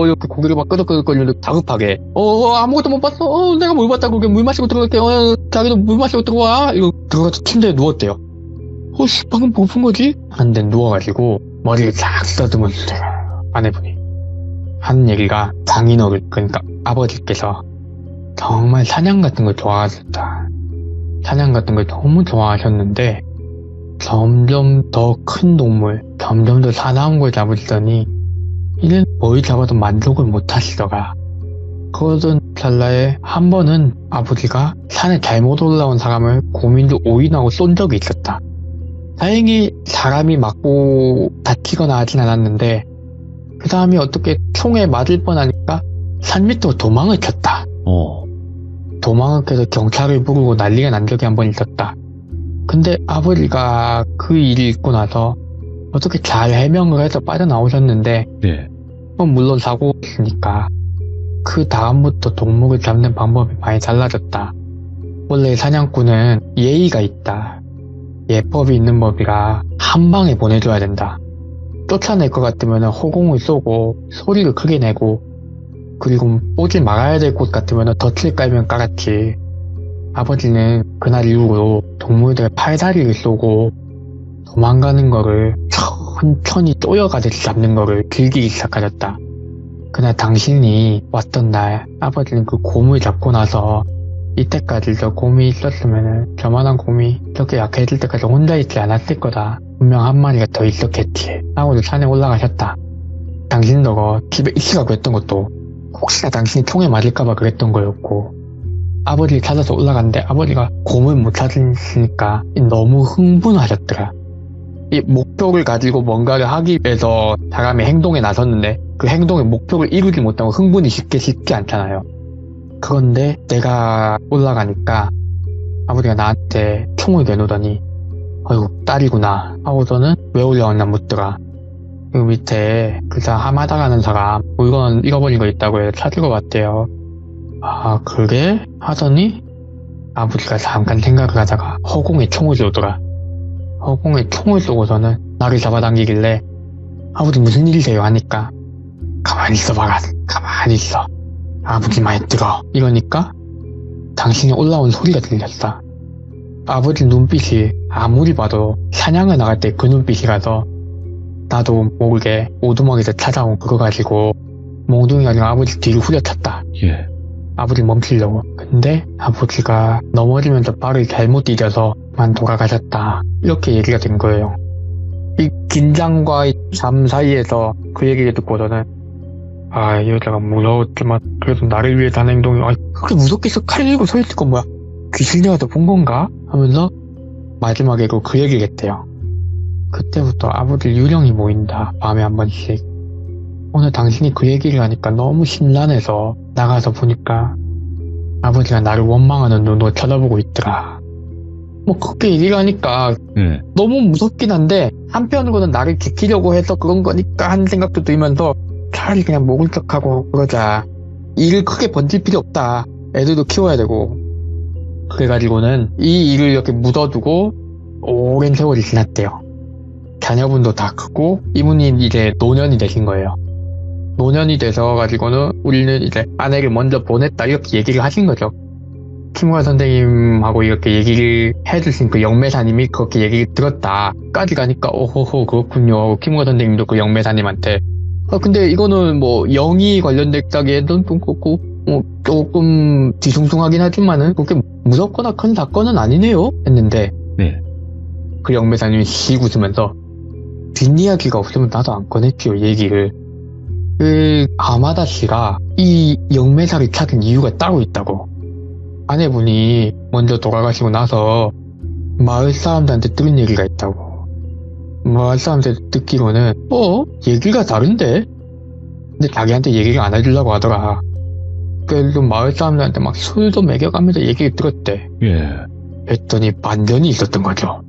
이렇게 고개를 막 끄덕끄덕거리는데 다급하게. 아무것도 못 봤어. 내가 뭘 봤다고 그냥 물 마시고 들어갈게. 자기도 물 마시고 들어와. 이거 들어가서 침대에 누웠대요. 방금 뭐 본 거지? 한데 누워가지고 머리를 싹 쓰다듬었는데 아내분이 한 얘기가 장인어른, 그러니까 아버지께서 정말 사냥 같은 걸 좋아하셨다. 사냥 같은 걸 너무 좋아하셨는데 점점 더 큰 동물, 점점 더 사나운 걸 잡으시더니 이는 뭘 잡아도 만족을 못 하시더라. 그러던 찰나에 한 번은 아버지가 산에 잘못 올라온 사람을 고민도 오인하고 쏜 적이 있었다. 다행히 사람이 맞고 다치거나 하진 않았는데 그 사람이 어떻게 총에 맞을 뻔하니까 산 밑으로 도망을 쳤다. 도망을 켜서 경찰을 부르고 난리가 난 적이 한 번 있었다. 근데 아버지가 그 일이 있고 나서 어떻게 잘 해명을 해서 빠져나오셨는데 네. 물론 사고였으니까 그 다음부터 동물을 잡는 방법이 많이 달라졌다. 원래 사냥꾼은 예의가 있다. 예법이 있는 법이라 한 방에 보내줘야 된다. 쫓아낼 것 같으면 호공을 쏘고 소리를 크게 내고 그리고 오지 말아야 될 곳 같으면 덫을 깔면 깔았지. 아버지는 그날 이후로 동물들의 팔다리를 쏘고 도망가는 거를 천천히 쪼여가듯이 잡는 거를 즐기기 시작하셨다. 그날 당신이 왔던 날 아버지는 그 곰을 잡고 나서 이때까지 저 곰이 있었으면 저만한 곰이 저렇게 약해질 때까지 혼자 있지 않았을 거다. 분명 한 마리가 더 있었겠지 하고도 산에 올라가셨다. 당신도 집에 있으라고 했던 것도 혹시나 당신이 총에 맞을까봐 그랬던 거였고 아버지를 찾아서 올라갔는데 아버지가 곰을 못 찾으시니까 너무 흥분하셨더라. 이 목표를 가지고 뭔가를 하기 위해서 사람이 행동에 나섰는데 그 행동의 목표를 이루지 못하고 흥분이 쉽지 않잖아요. 그런데 내가 올라가니까 아버지가 나한테 총을 내놓더니 어이구 딸이구나 하고서는 왜 올라왔나 묻더라. 그 밑에 그 사람 하마다 가는 사람 물건 잃어버린 거 있다고 해서 찾으러 왔대요. 아 그래? 하더니 아버지가 잠깐 생각을 하다가 허공에 총을 쏘더라. 허공에 총을 쏘고서는 나를 잡아당기길래 아버지 무슨 일이세요? 하니까 가만히 있어봐라. 가만히 있어. 아버지 말 들어. 이러니까 당신이 올라온 소리가 들렸어. 아버지 눈빛이 아무리 봐도 사냥을 나갈 때 그 눈빛이라서 나도 모르게 오두막에서 찾아온 그거 가지고 몽둥이가 아니라 아버지 뒤로 후려쳤다. 예. 아버지 멈추려고. 근데 아버지가 넘어지면서 발을 잘못 디뎌서만 돌아가셨다. 이렇게 얘기가 된 거예요. 이 긴장과 잠 사이에서 그 얘기를 듣고서는 이 여자가 무서웠지만 그래도 나를 위해 한 행동이 그렇게 무섭겠어. 칼 들고 서 있을 건 뭐야. 귀신이라도 본 건가? 하면서 마지막에 그 얘기를 했대요. 그때부터 아버지 유령이 모인다. 밤에 한 번씩. 오늘 당신이 그 얘기를 하니까 너무 심란해서 나가서 보니까 아버지가 나를 원망하는 눈으로 쳐다보고 있더라. 뭐 그렇게 얘기를 하니까 너무 무섭긴 한데 한편으로는 나를 지키려고 해서 그런 거니까 하는 생각도 들면서 차라리 그냥 목을 쩍하고 그러자. 일을 크게 번질 필요 없다. 애들도 키워야 되고. 그래가지고는 이 일을 이렇게 묻어두고 오랜 세월이 지났대요. 자녀분도 다 크고 이분이 이제 노년이 되신 거예요. 노년이 돼서 가지고는 우리는 이제 아내를 먼저 보냈다 이렇게 얘기를 하신 거죠. 김우아 선생님하고 이렇게 얘기를 해주신 그 영매사님이 그렇게 얘기를 들었다까지 가니까 오호호 그렇군요. 김우아 선생님도 그 영매사님한테 근데 이거는 뭐 영이 관련됐다기에는 좀 그렇고 조금 뒤숭숭하긴 하지만은 그렇게 무섭거나 큰 사건은 아니네요 했는데 네. 그 영매사님이 씩 웃으면서 뒷이야기가 없으면 나도 안 꺼냈지요 얘기를. 그 아마다 씨가 이 영매사를 찾은 이유가 따로 있다고. 아내분이 먼저 돌아가시고 나서 마을 사람들한테 들은 얘기가 있다고. 마을 사람들 듣기로는 얘기가 다른데? 근데 자기한테 얘기를 안 해주려고 하더라. 그래서 마을 사람들한테 막 술도 먹여가면서 얘기를 들었대. 예. 했더니 반전이 있었던 거죠.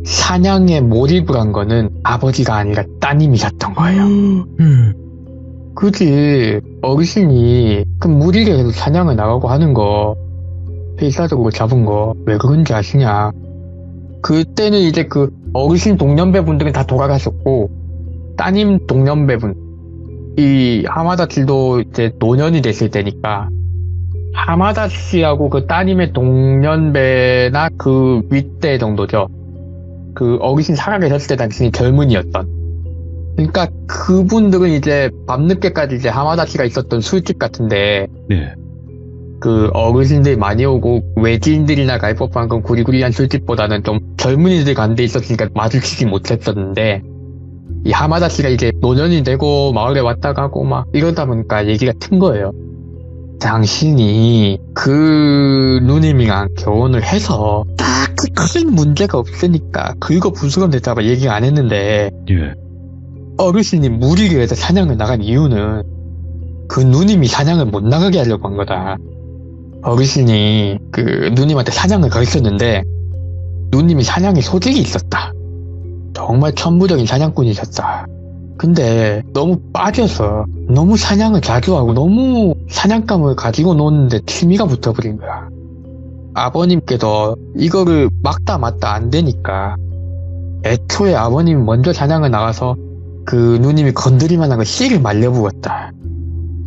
사냥에 몰입을 한 거는 아버지가 아니라 따님이셨던 거예요. 그지. 어르신이 그 무리를 해서 사냥을 나가고 하는 거, 필사적으로 잡은 거 왜 그런지 아시냐? 그때는 이제 그 어르신 동년배분들은 다 돌아가셨고, 따님 동년배분, 이 하마다 씨도 이제 노년이 됐을 때니까 하마다 씨하고 그 따님의 동년배나 그 윗대 정도죠. 그 어르신 살아계셨을 때 당신이 젊은이였던. 그러니까 그분들은 이제 밤늦게까지 이제 하마다 씨가 있었던 술집 같은데 네. 그 어르신들이 많이 오고 외지인들이나 갈 법한 그런 구리구리한 술집보다는 좀 젊은이들 간 데 있었으니까 마주치지 못했었는데 이 하마다 씨가 이제 노년이 되고 마을에 왔다 가고 막 이러다 보니까 얘기가 튼 거예요. 당신이 그 누님이랑 결혼을 해서 딱히 큰 문제가 없으니까 긁어 부스럼 됐다고 얘기 안 했는데 예. 어르신이 무리를 해서 사냥을 나간 이유는 그 누님이 사냥을 못 나가게 하려고 한 거다. 어르신이 그 누님한테 사냥을 가르쳤는데 누님이 사냥에 소질이 있었다. 정말 천부적인 사냥꾼이셨다. 근데 너무 빠져서 너무 사냥을 자주 하고 너무 사냥감을 가지고 노는데 취미가 붙어버린 거야. 아버님께서 이거를 막다 맞다 안 되니까 애초에 아버님이 먼저 사냥을 나가서 그 누님이 건드릴만한 거 씨를 말려부었다.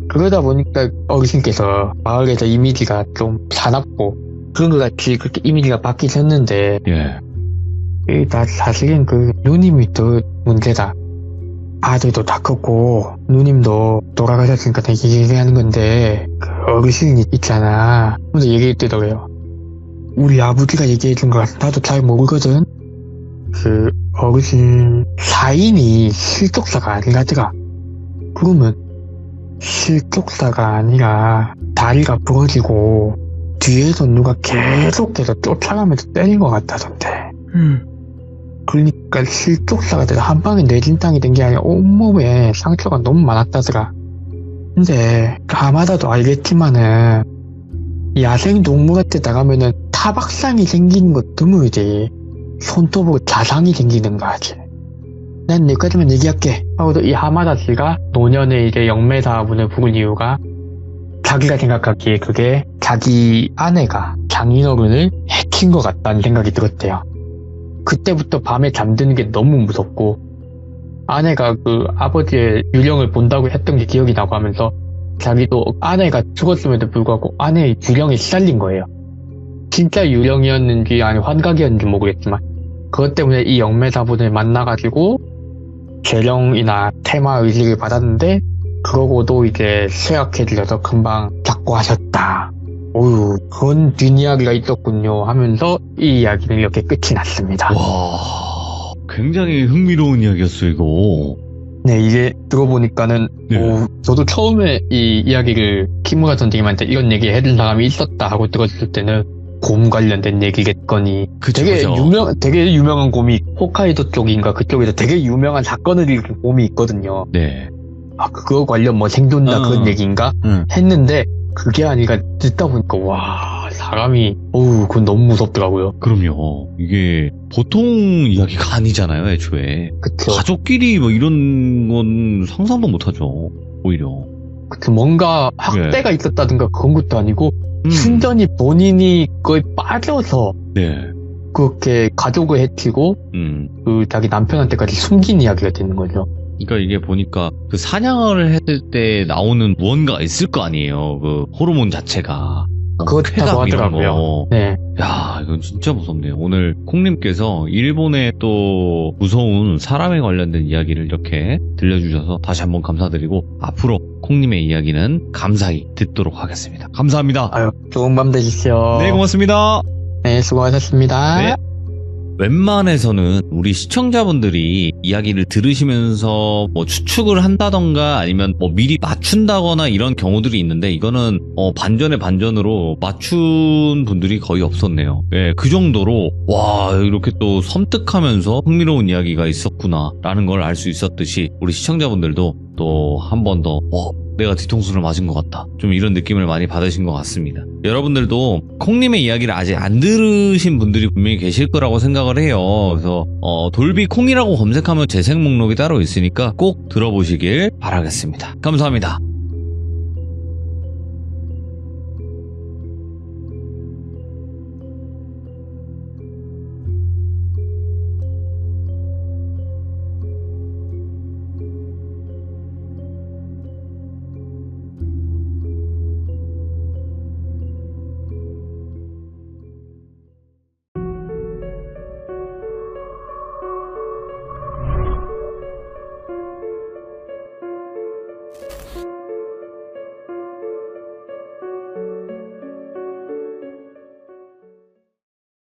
그러다 보니까 어르신께서 마을에서 이미지가 좀 사납고 그런 것 같이 그렇게 이미지가 바뀌셨는데 예. 나 사실은 그 누님이 더 문제다. 아들도 다 컸고 누님도 돌아가셨으니까 되게 얘기하는 건데 그 어르신이 있잖아. 근데 얘기했더라고요. 우리 아버지가 얘기해준 거 나도 잘 모르거든. 그 어르신 사인이 실족사가 아니라더라. 그러면 실족사가 아니라 다리가 부러지고 뒤에서 누가 계속해서 쫓아가면서 때린 것 같다던데. 그러니까 실족사가 돼서 한 방에 뇌진탕이 된 게 아니라 온몸에 상처가 너무 많았다더라. 근데 가마다도 알겠지만은 야생동물한테 나가면은 타박상이 생기는 것 드물지 손톱으로 자상이 생기는 거 하지. 난 여기까지만 얘기할게 하고도 이 하마다 씨가 노년에 이제 영매사분을 부른 이유가 자기가 생각하기에 그게 자기 아내가 장인어른을 해친 것 같다는 생각이 들었대요. 그때부터 밤에 잠드는 게 너무 무섭고 아내가 그 아버지의 유령을 본다고 했던 게 기억이 나고 하면서 자기도 아내가 죽었음에도 불구하고 아내의 유령에 시달린 거예요. 진짜 유령이었는지 아니 환각이었는지 모르겠지만 그것 때문에 이 영매사분을 만나가지고 재령이나 테마 의식을 받았는데 그러고도 이제 쇠약해지셔서 금방 잡고 하셨다. 오유 그런 뒷이야기가 있었군요 하면서 이 이야기는 이렇게 끝이 났습니다. 와, 굉장히 흥미로운 이야기였어요, 이거. 네, 이게 들어보니까는 네. 저도 처음에 이 이야기를 키무라 선생님한테 이런 얘기 해준 사람이 있었다 하고 들었을 때는 곰 관련된 얘기겠거니 그쵸, 되게 그쵸. 되게 유명한 곰이 홋카이도 쪽인가 그쪽에서 되게 유명한 사건을 일으킨 곰이 있거든요. 네. 아 그거 관련 뭐 생존나 그런 얘기인가 했는데 그게 아니라 듣다 보니까 와 사람이 그건 너무 무섭더라고요. 그럼요. 이게 보통 이야기가 아니잖아요, 애초에. 그쵸. 가족끼리 뭐 이런 건 상상도 못하죠, 오히려. 그쵸. 뭔가 학대가 있었다든가 그런 것도 아니고 순전히 본인이 거의 빠져서 네. 그렇게 가족을 해치고 그 자기 남편한테까지 숨긴 이야기가 되는 거죠. 그러니까 이게 보니까 그 사냥을 했을 때 나오는 무언가가 있을 거 아니에요. 그 호르몬 자체가. 그렇다고 하더라고요. 네. 야, 이건 진짜 무섭네요. 오늘 콩님께서 일본의 또 무서운 사람에 관련된 이야기를 이렇게 들려주셔서 다시 한번 감사드리고 앞으로 콩님의 이야기는 감사히 듣도록 하겠습니다. 감사합니다. 아유, 좋은 밤 되십시오. 네, 고맙습니다. 네, 수고하셨습니다. 네. 웬만해서는 우리 시청자분들이 이야기를 들으시면서 뭐 추측을 한다던가 아니면 뭐 미리 맞춘다거나 이런 경우들이 있는데 이거는 반전의 반전으로 맞춘 분들이 거의 없었네요. 예, 그 정도로 와 이렇게 또 섬뜩하면서 흥미로운 이야기가 있었구나 라는 걸 알 수 있었듯이 우리 시청자분들도 또 한 번 더 내가 뒤통수를 맞은 것 같다. 좀 이런 느낌을 많이 받으신 것 같습니다. 여러분들도 콩님의 이야기를 아직 안 들으신 분들이 분명히 계실 거라고 생각을 해요. 그래서 돌비 콩이라고 검색하면 재생 목록이 따로 있으니까 꼭 들어보시길 바라겠습니다. 감사합니다.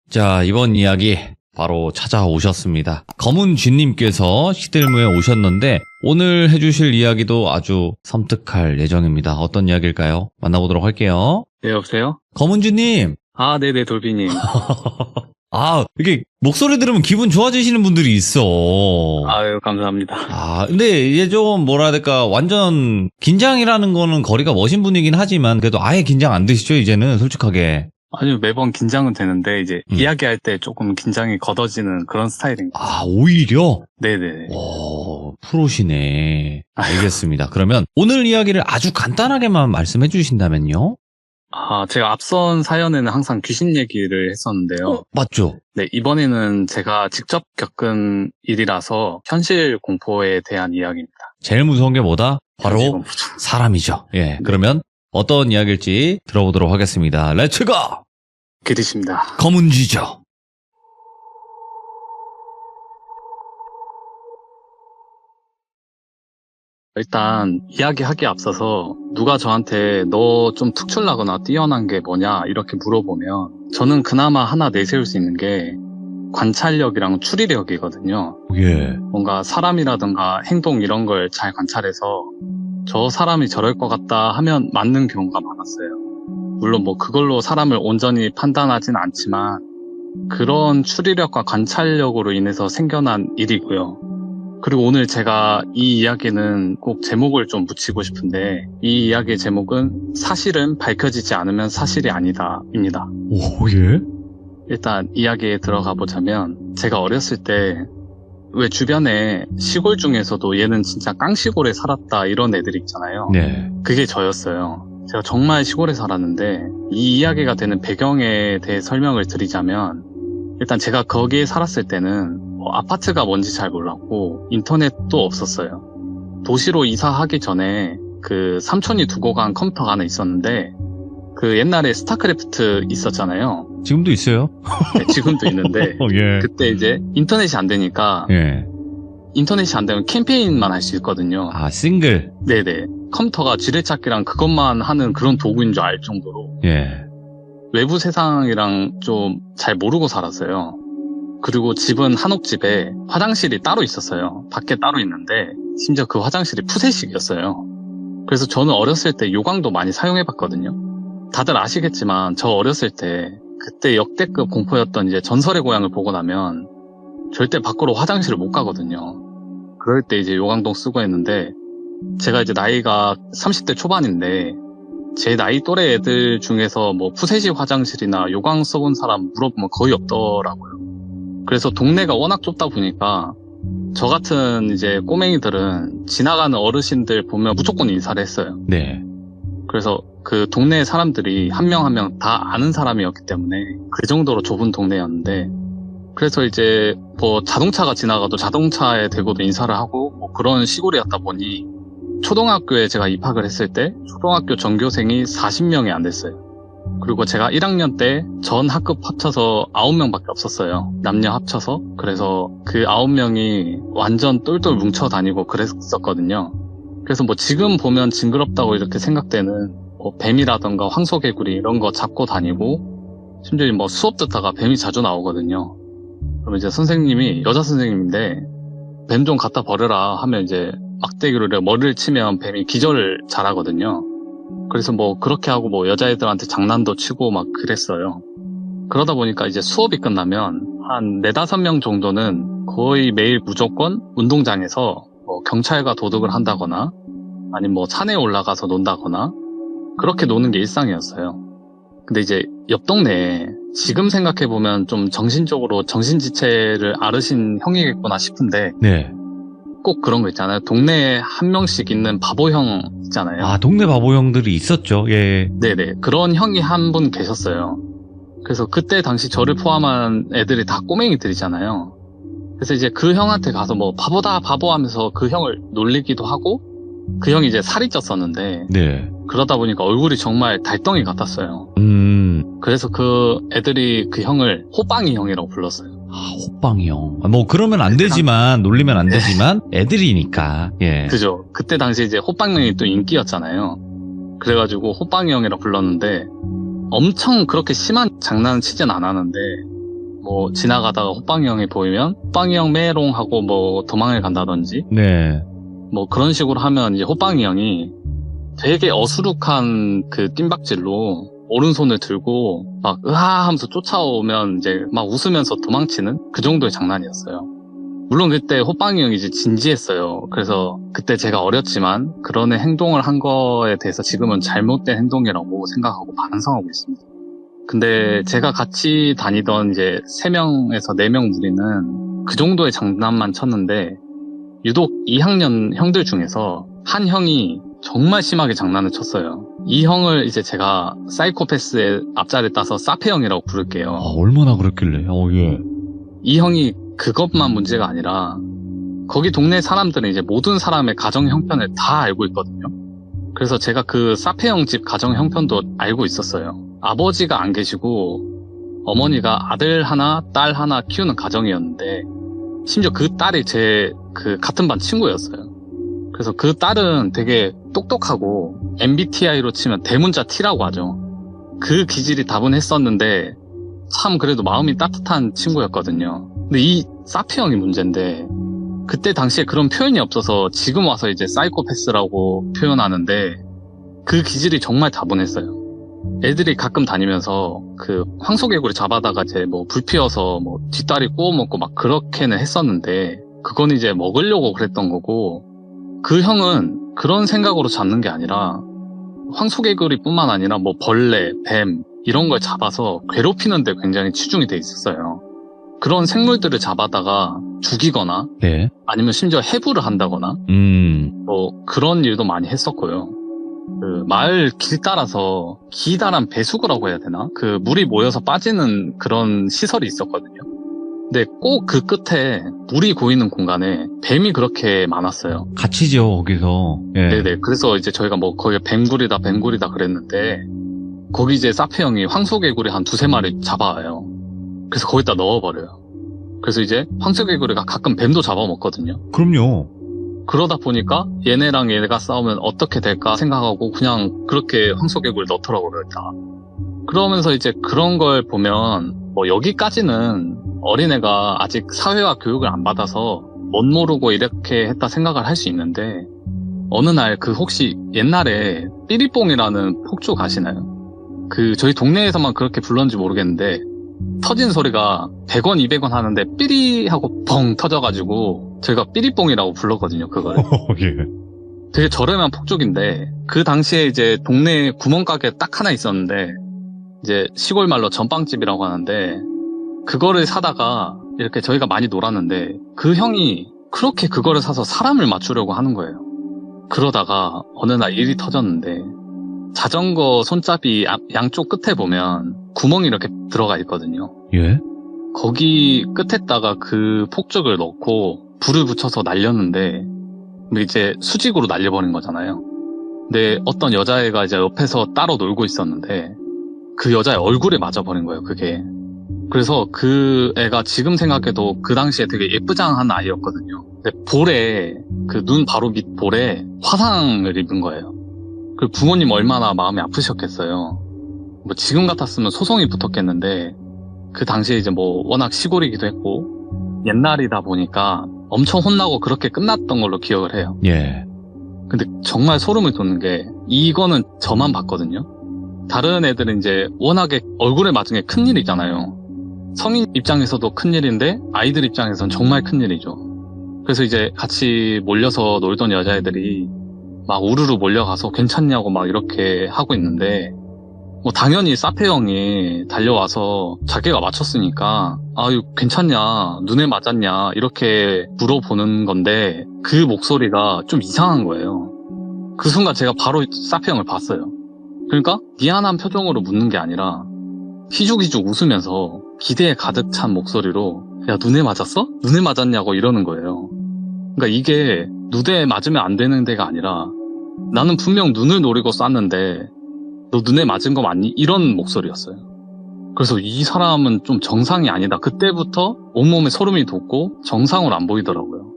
자, 이번 이야기 바로 찾아오셨습니다. 검은쥐님께서 시들무에 오셨는데 오늘 해주실 이야기도 아주 섬뜩할 예정입니다. 어떤 이야기일까요? 만나보도록 할게요. 네, 여보세요? 검은쥐님! 아, 네네, 돌비님. 아, 이게 목소리 들으면 기분 좋아지시는 분들이 있어. 아유, 감사합니다. 아, 근데 이제 좀 뭐라 해야 될까, 완전 긴장이라는 거는 거리가 머신 분이긴 하지만 그래도 아예 긴장 안 되시죠, 이제는 솔직하게. 아니, 매번 긴장은 되는데, 이제, 이야기할 때 조금 긴장이 걷어지는 그런 스타일인 것 같아요. 아, 오히려? 네네. 오, 프로시네. 알겠습니다. 그러면 오늘 이야기를 아주 간단하게만 말씀해 주신다면요? 아, 제가 앞선 사연에는 항상 귀신 얘기를 했었는데요. 맞죠? 네, 이번에는 제가 직접 겪은 일이라서 현실 공포에 대한 이야기입니다. 제일 무서운 게 뭐다? 바로 현실 공포죠. 사람이죠. 예, 그러면 어떤 이야기일지 들어보도록 하겠습니다. 렛츠고! 기대십니다. 검은쥐죠. 일단 이야기하기에 앞서서 누가 저한테 너 좀 특출나거나 뛰어난 게 뭐냐 이렇게 물어보면 저는 그나마 하나 내세울 수 있는 게 관찰력이랑 추리력이거든요. 예. 뭔가 사람이라든가 행동 이런 걸 잘 관찰해서 저 사람이 저럴 것 같다 하면 맞는 경우가 많았어요. 물론 뭐 그걸로 사람을 온전히 판단하진 않지만 그런 추리력과 관찰력으로 인해서 생겨난 일이고요. 그리고 오늘 제가 이 이야기는 꼭 제목을 좀 붙이고 싶은데 이 이야기의 제목은 사실은 밝혀지지 않으면 사실이 아니다입니다. 오, 예? 일단 이야기에 들어가 보자면 제가 어렸을 때 왜 주변에 시골 중에서도 얘는 진짜 깡시골에 살았다 이런 애들 있잖아요. 네. 그게 저였어요. 제가 정말 시골에 살았는데 이 이야기가 되는 배경에 대해 설명을 드리자면 일단 제가 거기에 살았을 때는 아파트가 뭔지 잘 몰랐고 인터넷도 없었어요. 도시로 이사하기 전에 그 삼촌이 두고 간 컴퓨터가 하나 있었는데 그 옛날에 스타크래프트 있었잖아요. 지금도 있어요? 네, 지금도 있는데 예. 그때 이제 인터넷이 안 되니까 예. 인터넷이 안 되면 캠페인만 할 수 있거든요. 아, 싱글. 네네. 컴퓨터가 지뢰찾기랑 그것만 하는 그런 도구인 줄 알 정도로 예. 외부 세상이랑 좀 잘 모르고 살았어요. 그리고 집은 한옥집에 화장실이 따로 있었어요. 밖에 따로 있는데 심지어 그 화장실이 푸세식이었어요. 그래서 저는 어렸을 때 요강도 많이 사용해봤거든요. 다들 아시겠지만 저 어렸을 때 그때 역대급 공포였던 이제 전설의 고향을 보고 나면 절대 밖으로 화장실을 못 가거든요. 그럴 때 이제 요강동 쓰고 했는데 제가 이제 나이가 30대 초반인데 제 나이 또래 애들 중에서 뭐 푸세식 화장실이나 요강 써본 사람 물어보면 거의 없더라고요. 그래서 동네가 워낙 좁다 보니까 저 같은 이제 꼬맹이들은 지나가는 어르신들 보면 무조건 인사를 했어요. 네. 그래서 그 동네 사람들이 한 명 한 명 다 아는 사람이었기 때문에 그 정도로 좁은 동네였는데 그래서 이제 뭐 자동차가 지나가도 자동차에 대고도 인사를 하고 뭐 그런 시골이었다 보니 초등학교에 제가 입학을 했을 때 초등학교 전교생이 40명이 안 됐어요. 그리고 제가 1학년 때 전 학급 합쳐서 9명밖에 없었어요. 남녀 합쳐서. 그래서 그 9명이 완전 똘똘 뭉쳐 다니고 그랬었거든요. 그래서 뭐 지금 보면 징그럽다고 이렇게 생각되는 뭐 뱀이라던가 황소개구리 이런 거 잡고 다니고 심지어 뭐 수업 듣다가 뱀이 자주 나오거든요. 그럼 이제 선생님이 여자 선생님인데 뱀 좀 갖다 버려라 하면 이제 막대기로 머리를 치면 뱀이 기절을 잘하거든요. 그래서 뭐 그렇게 하고 뭐 여자애들한테 장난도 치고 막 그랬어요. 그러다 보니까 이제 수업이 끝나면 한 4-5명 정도는 거의 매일 무조건 운동장에서 뭐 경찰과 도둑을 한다거나 아니면 뭐 산에 올라가서 논다거나 그렇게 노는 게 일상이었어요. 근데 이제 옆 동네에 지금 생각해보면 좀 정신적으로 정신지체를 앓으신 형이겠구나 싶은데 네. 꼭 그런 거 있잖아요. 동네에 한 명씩 있는 바보형 있잖아요. 아, 동네 바보 형들이 있었죠. 예. 네네. 그런 형이 한 분 계셨어요. 그래서 그때 당시 저를 포함한 애들이 다 꼬맹이들이잖아요. 그래서 이제 그 형한테 가서 뭐 바보다 바보 하면서 그 형을 놀리기도 하고 그 형이 이제 살이 쪘었는데 네. 그러다 보니까 얼굴이 정말 달덩이 같았어요. 그래서 그 애들이 그 형을 호빵이 형이라고 불렀어요. 아, 호빵이 형. 뭐 그러면 안 되지만, 놀리면 안 되지만 애들이니까. 예. 그죠. 그때 당시 이제 호빵이 형이 또 인기였잖아요. 그래가지고 호빵이 형이라고 불렀는데 엄청 그렇게 심한 장난은 치진 않았는데 뭐 지나가다가 호빵이 형이 보이면 호빵이 형 메롱 하고 뭐 도망을 간다든지 네. 뭐 그런 식으로 하면 이제 호빵이 형이 되게 어수룩한 그 뜀박질로 오른손을 들고 막 으하 하면서 쫓아오면 이제 막 웃으면서 도망치는 그 정도의 장난이었어요. 물론 그때 호빵이 형이 이제 진지했어요. 그래서 그때 제가 어렸지만 그런 행동을 한 거에 대해서 지금은 잘못된 행동이라고 생각하고 반성하고 있습니다. 근데 제가 같이 다니던 이제 3명에서 4명 무리는 그 정도의 장난만 쳤는데 유독 2학년 형들 중에서 한 형이 정말 심하게 장난을 쳤어요. 이 형을 이제 제가 사이코패스의 앞자리를 따서 사페 형이라고 부를게요. 아, 얼마나 그랬길래. 예. 이 형이 그것만 문제가 아니라 거기 동네 사람들은 이제 모든 사람의 가정 형편을 다 알고 있거든요. 그래서 제가 그 사페 형 집 가정 형편도 알고 있었어요. 아버지가 안 계시고 어머니가 아들 하나, 딸 하나 키우는 가정이었는데 심지어 그 딸이 제 그 같은 반 친구였어요. 그래서 그 딸은 되게 똑똑하고 MBTI로 치면 대문자 T라고 하죠. 그 기질이 다분했었는데 참 그래도 마음이 따뜻한 친구였거든요. 근데 이 사페 형이 문제인데 그때 당시에 그런 표현이 없어서 지금 와서 이제 사이코패스라고 표현하는데 그 기질이 정말 다분했어요. 애들이 가끔 다니면서 그 황소개구리 잡아다가 이제 뭐 불 피워서 뭐 뒷다리 구워 먹고 막 그렇게는 했었는데 그건 이제 먹으려고 그랬던 거고 그 형은 그런 생각으로 잡는 게 아니라 황소개구리뿐만 아니라 뭐 벌레, 뱀 이런 걸 잡아서 괴롭히는 데 굉장히 치중이 돼 있었어요. 그런 생물들을 잡아다가 죽이거나 네. 아니면 심지어 해부를 한다거나 뭐 그런 일도 많이 했었고요. 그 마을 길 따라서 기다란 배수구라고 해야 되나? 그 물이 모여서 빠지는 그런 시설이 있었거든요. 근데 꼭 그 끝에 물이 고이는 공간에 뱀이 그렇게 많았어요. 갇히죠, 거기서. 예. 네네. 그래서 이제 저희가 뭐 거기 뱀굴이다 그랬는데 거기 이제 사페 형이 황소개구리 한 2-3마리 잡아와요. 그래서 거기다 넣어버려요. 그래서 이제 황소개구리가 가끔 뱀도 잡아먹거든요. 그럼요. 그러다 보니까 얘네랑 얘네가 싸우면 어떻게 될까 생각하고 그냥 그렇게 황소개구리 넣더라고요. 다. 그러면서 이제 그런 걸 보면 뭐 여기까지는 어린애가 아직 사회화 교육을 안 받아서 못 모르고 이렇게 했다 생각을 할 수 있는데 어느 날 그 혹시 옛날에 삐리뽕이라는 폭죽 아시나요? 그 저희 동네에서만 그렇게 불렀는지 모르겠는데 터진 소리가 100원, 200원 하는데 삐리 하고 뻥 터져가지고 저희가 삐리뽕이라고 불렀거든요, 그걸. 예. 되게 저렴한 폭죽인데 그 당시에 이제 동네에 구멍가게 딱 하나 있었는데 이제 시골 말로 전빵집이라고 하는데 그거를 사다가 이렇게 저희가 많이 놀았는데 그 형이 그렇게 그거를 사서 사람을 맞추려고 하는 거예요. 그러다가 어느 날 일이 터졌는데 자전거 손잡이 양쪽 끝에 보면 구멍이 이렇게 들어가 있거든요. 예? 거기 끝에다가 그 폭죽을 넣고 불을 붙여서 날렸는데 이제 수직으로 날려버린 거잖아요. 근데 어떤 여자애가 이제 옆에서 따로 놀고 있었는데 그 여자의 얼굴에 맞아버린 거예요, 그게. 그래서 그 애가 지금 생각해도 그 당시에 되게 예쁘장한 아이였거든요. 근데 볼에, 그 눈 바로 밑 볼에 화상을 입은 거예요. 그 부모님 얼마나 마음이 아프셨겠어요. 뭐 지금 같았으면 소송이 붙었겠는데 그 당시에 이제 뭐 워낙 시골이기도 했고 옛날이다 보니까 엄청 혼나고 그렇게 끝났던 걸로 기억을 해요. 예. 근데 정말 소름을 돋는 게 이거는 저만 봤거든요. 다른 애들은 이제 워낙에 얼굴에 맞은 게 큰일이잖아요. 성인 입장에서도 큰일인데 아이들 입장에서는 정말 큰일이죠. 그래서 이제 같이 몰려서 놀던 여자애들이 막 우르르 몰려가서 괜찮냐고 막 이렇게 하고 있는데 뭐 당연히 사페 형이 달려와서 자기가 맞췄으니까 아유 괜찮냐 눈에 맞았냐 이렇게 물어보는 건데 그 목소리가 좀 이상한 거예요. 그 순간 제가 바로 사페 형을 봤어요. 그러니까 미안한 표정으로 묻는 게 아니라 희죽희죽 웃으면서 기대에 가득 찬 목소리로 야 눈에 맞았어? 눈에 맞았냐고 이러는 거예요. 그러니까 이게 눈에 맞으면 안 되는 데가 아니라 나는 분명 눈을 노리고 쐈는데 너 눈에 맞은 거 맞니? 이런 목소리였어요. 그래서 이 사람은 좀 정상이 아니다. 그때부터 온몸에 소름이 돋고 정상으로 안 보이더라고요.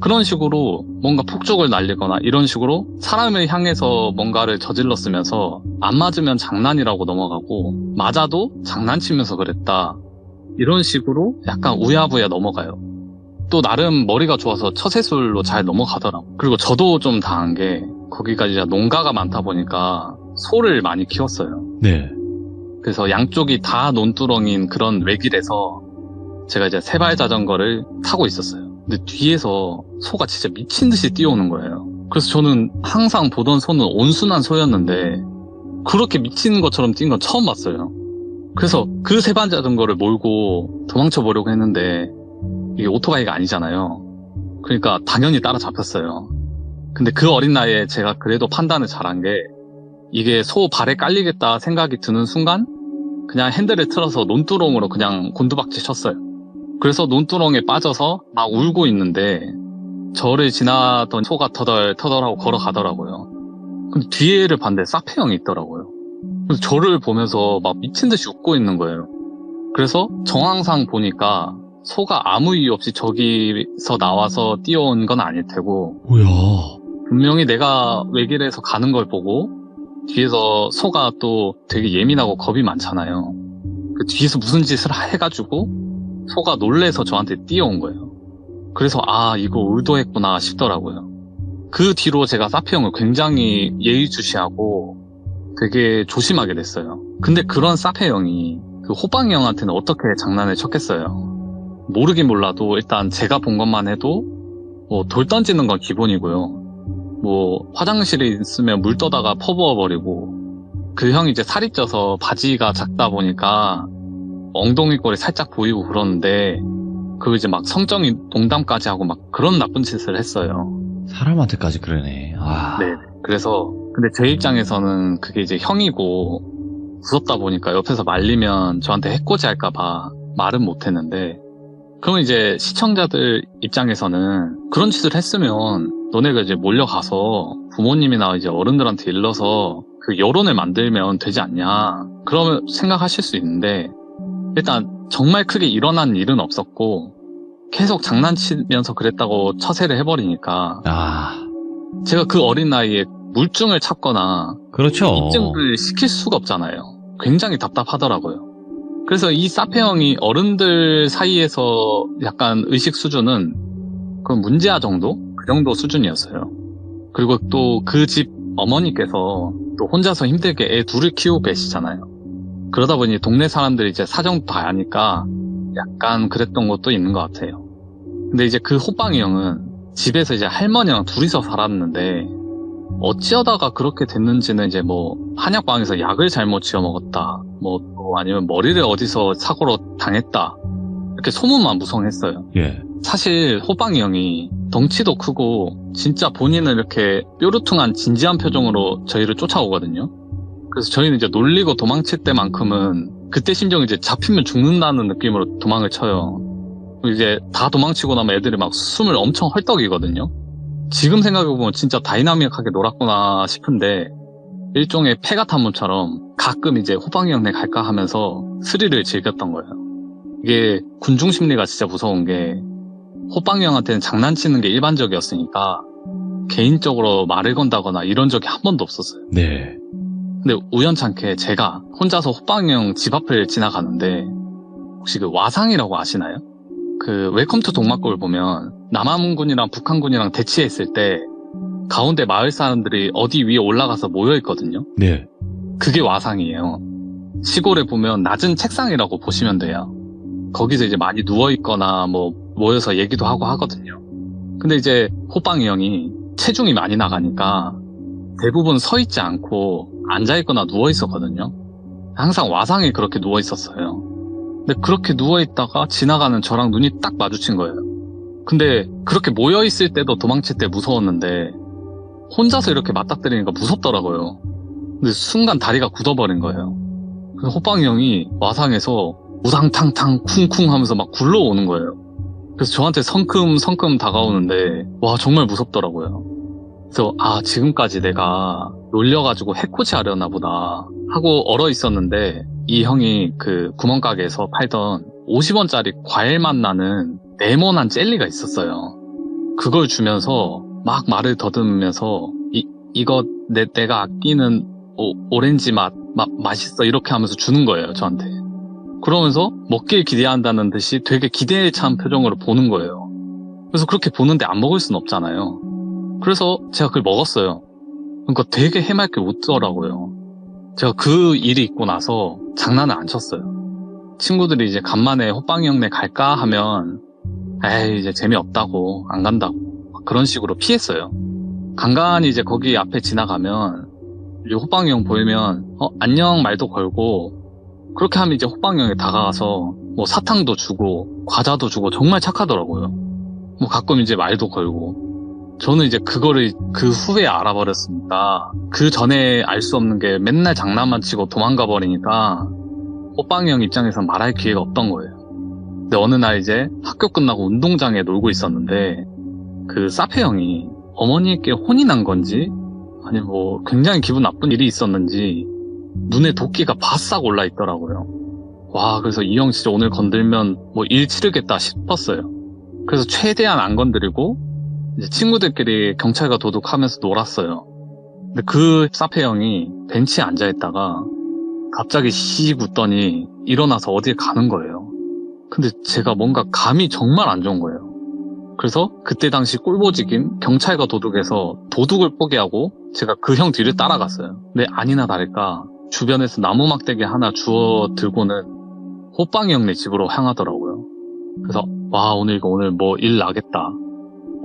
그런 식으로 뭔가 폭죽을 날리거나 이런 식으로 사람을 향해서 뭔가를 저질렀으면서 안 맞으면 장난이라고 넘어가고 맞아도 장난치면서 그랬다. 이런 식으로 약간 우야부야 넘어가요. 또 나름 머리가 좋아서 처세술로 잘 넘어가더라고요. 그리고 저도 좀 당한 게 거기가 이제 농가가 많다 보니까 소를 많이 키웠어요. 네. 그래서 양쪽이 다 논두렁인 그런 외길에서 제가 이제 세발 자전거를 타고 있었어요. 근데 뒤에서 소가 진짜 미친 듯이 뛰어오는 거예요. 그래서 저는 항상 보던 소는 온순한 소였는데 그렇게 미친 것처럼 뛴 건 처음 봤어요. 그래서 그 세발 자전거를 몰고 도망쳐 보려고 했는데 이게 오토바이가 아니잖아요. 그러니까 당연히 따라잡혔어요. 근데 그 어린 나이에 제가 그래도 판단을 잘한 게 이게 소 발에 깔리겠다 생각이 드는 순간 그냥 핸들을 틀어서 논두렁으로 그냥 곤두박질 쳤어요. 그래서 논두렁에 빠져서 막 울고 있는데 저를 지나던 소가 터덜터덜하고 걸어가더라고요. 근데 뒤에를 봤는데 사페 형이 있더라고요. 그래서 저를 보면서 막 미친 듯이 웃고 있는 거예요. 그래서 정황상 보니까 소가 아무 이유 없이 저기서 나와서 뛰어온 건 아닐 테고 뭐야. 분명히 내가 외길에서 가는 걸 보고 뒤에서 소가 또 되게 예민하고 겁이 많잖아요. 그 뒤에서 무슨 짓을 해가지고 소가 놀래서 저한테 뛰어온 거예요. 그래서 아 이거 의도했구나 싶더라고요. 그 뒤로 제가 사페 형을 굉장히 예의주시하고 되게 조심하게 됐어요. 근데 그런 사페 형이 그 호빵이 형한테는 어떻게 장난을 쳤겠어요. 모르긴 몰라도 일단 제가 본 것만 해도 뭐 돌 던지는 건 기본이고요. 뭐 화장실에 있으면 물 떠다가 퍼부어버리고 그 형이 이제 살이 쪄서 바지가 작다 보니까 엉덩이 꼴이 살짝 보이고 그러는데 그 이제 막 성적인 농담까지 하고 막 그런 나쁜 짓을 했어요. 사람한테까지 그러네. 아. 네. 그래서 근데 제 입장에서는 그게 이제 형이고 무섭다 보니까 옆에서 말리면 저한테 해코지 할까봐 말은 못했는데 그러면 이제 시청자들 입장에서는 그런 짓을 했으면 너네가 이제 몰려가서 부모님이나 이제 어른들한테 일러서 그 여론을 만들면 되지 않냐 그러면 생각하실 수 있는데 일단 정말 크게 일어난 일은 없었고 계속 장난치면서 그랬다고 처세를 해버리니까 아. 제가 그 어린 나이에 물증을 찾거나 그렇죠. 입증을 시킬 수가 없잖아요. 굉장히 답답하더라고요. 그래서 이 사페 형이 어른들 사이에서 약간 의식 수준은 그건 문제아 정도? 그 정도 수준이었어요. 그리고 또 그 집 어머니께서 또 혼자서 힘들게 애 둘을 키우고 계시잖아요. 그러다 보니 동네 사람들이 이제 사정 다 아니까 약간 그랬던 것도 있는 것 같아요. 근데 이제 그 호빵이 형은 집에서 이제 할머니랑 둘이서 살았는데 어찌하다가 그렇게 됐는지는 이제 뭐 한약방에서 약을 잘못 지어 먹었다 뭐 또 아니면 머리를 어디서 사고로 당했다 이렇게 소문만 무성했어요. 예. 사실 호빵이 형이 덩치도 크고 진짜 본인은 이렇게 뾰루퉁한 진지한 표정으로 저희를 쫓아오거든요. 그래서 저희는 이제 놀리고 도망칠 때만큼은 그때 심정이 이제 잡히면 죽는다는 느낌으로 도망을 쳐요. 이제 다 도망치고 나면 애들이 막 숨을 엄청 헐떡이거든요. 지금 생각해보면 진짜 다이나믹하게 놀았구나 싶은데 일종의 패가탄문처럼 가끔 이제 호빵이 형네 갈까 하면서 스릴을 즐겼던 거예요. 이게 군중 심리가 진짜 무서운 게 호빵이 형한테는 장난치는 게 일반적이었으니까 개인적으로 말을 건다거나 이런 적이 한 번도 없었어요. 네. 근데 우연찮게 제가 혼자서 호빵이 형 집 앞을 지나가는데 혹시 그 와상이라고 아시나요? 그 웰컴 투 동막골 보면 남한군이랑 북한군이랑 대치했을 때 가운데 마을 사람들이 어디 위에 올라가서 모여있거든요. 네. 그게 와상이에요. 시골에 보면 낮은 책상이라고 보시면 돼요. 거기서 이제 많이 누워있거나 뭐 모여서 얘기도 하고 하거든요. 근데 이제 호빵이 형이 체중이 많이 나가니까 대부분 서 있지 않고 앉아 있거나 누워 있었거든요. 항상 와상에 그렇게 누워 있었어요. 근데 그렇게 누워 있다가 지나가는 저랑 눈이 딱 마주친 거예요. 근데 그렇게 모여 있을 때도 도망칠 때 무서웠는데 혼자서 이렇게 맞닥뜨리니까 무섭더라고요. 근데 순간 다리가 굳어버린 거예요. 그래서 호빵이 형이 와상에서 우당탕탕 쿵쿵 하면서 막 굴러오는 거예요. 그래서 저한테 성큼 다가오는데 와 정말 무섭더라고요. 그래서 지금까지 내가 놀려가지고 해코지 하려나 보다 하고 얼어 있었는데 이 형이 그 구멍가게에서 팔던 50원짜리 과일맛 나는 네모난 젤리가 있었어요. 그걸 주면서 막 말을 더듬으면서 이거 내가 아끼는 오렌지 맛있어 이렇게 하면서 주는 거예요 저한테. 그러면서 먹길 기대한다는 듯이 되게 기대에 찬 표정으로 보는 거예요. 그래서 그렇게 보는데 안 먹을 순 없잖아요. 그래서 제가 그걸 먹었어요. 그러니까 되게 해맑게 웃더라고요. 제가 그 일이 있고 나서 장난을 안 쳤어요. 친구들이 이제 간만에 호빵이 형네 갈까 하면 에이 이제 재미없다고 안 간다고 그런 식으로 피했어요. 간간히 이제 거기 앞에 지나가면 이제 호빵이 형 보이면 안녕 말도 걸고 그렇게 하면 이제 호빵이 형이 다가가서 뭐 사탕도 주고 과자도 주고 정말 착하더라고요. 뭐 가끔 이제 말도 걸고. 저는 이제 그거를 그 후에 알아버렸으니까 그 전에 알 수 없는 게 맨날 장난만 치고 도망가 버리니까 호빵이 형 입장에서 말할 기회가 없던 거예요. 근데 어느 날 이제 학교 끝나고 운동장에 놀고 있었는데 그 사페 형이 어머니께 혼이 난 건지 아니 뭐 굉장히 기분 나쁜 일이 있었는지 눈에 도끼가 바싹 올라 있더라고요. 와 그래서 이 형 진짜 오늘 건들면 뭐 일 치르겠다 싶었어요. 그래서 최대한 안 건드리고 이제 친구들끼리 경찰과 도둑하면서 놀았어요. 근데 그 사페 형이 벤치에 앉아있다가 갑자기 씩 웃더니 일어나서 어딜 가는 거예요. 근데 제가 뭔가 감이 정말 안 좋은 거예요. 그래서 그때 당시 꿀보직인 경찰과 도둑에서 도둑을 포기하고 제가 그 형 뒤를 따라갔어요. 근데 아니나 다를까 주변에서 나무 막대기 하나 주워 들고는 호빵이 형네 집으로 향하더라고요. 그래서 와 오늘 뭐 일 나겠다.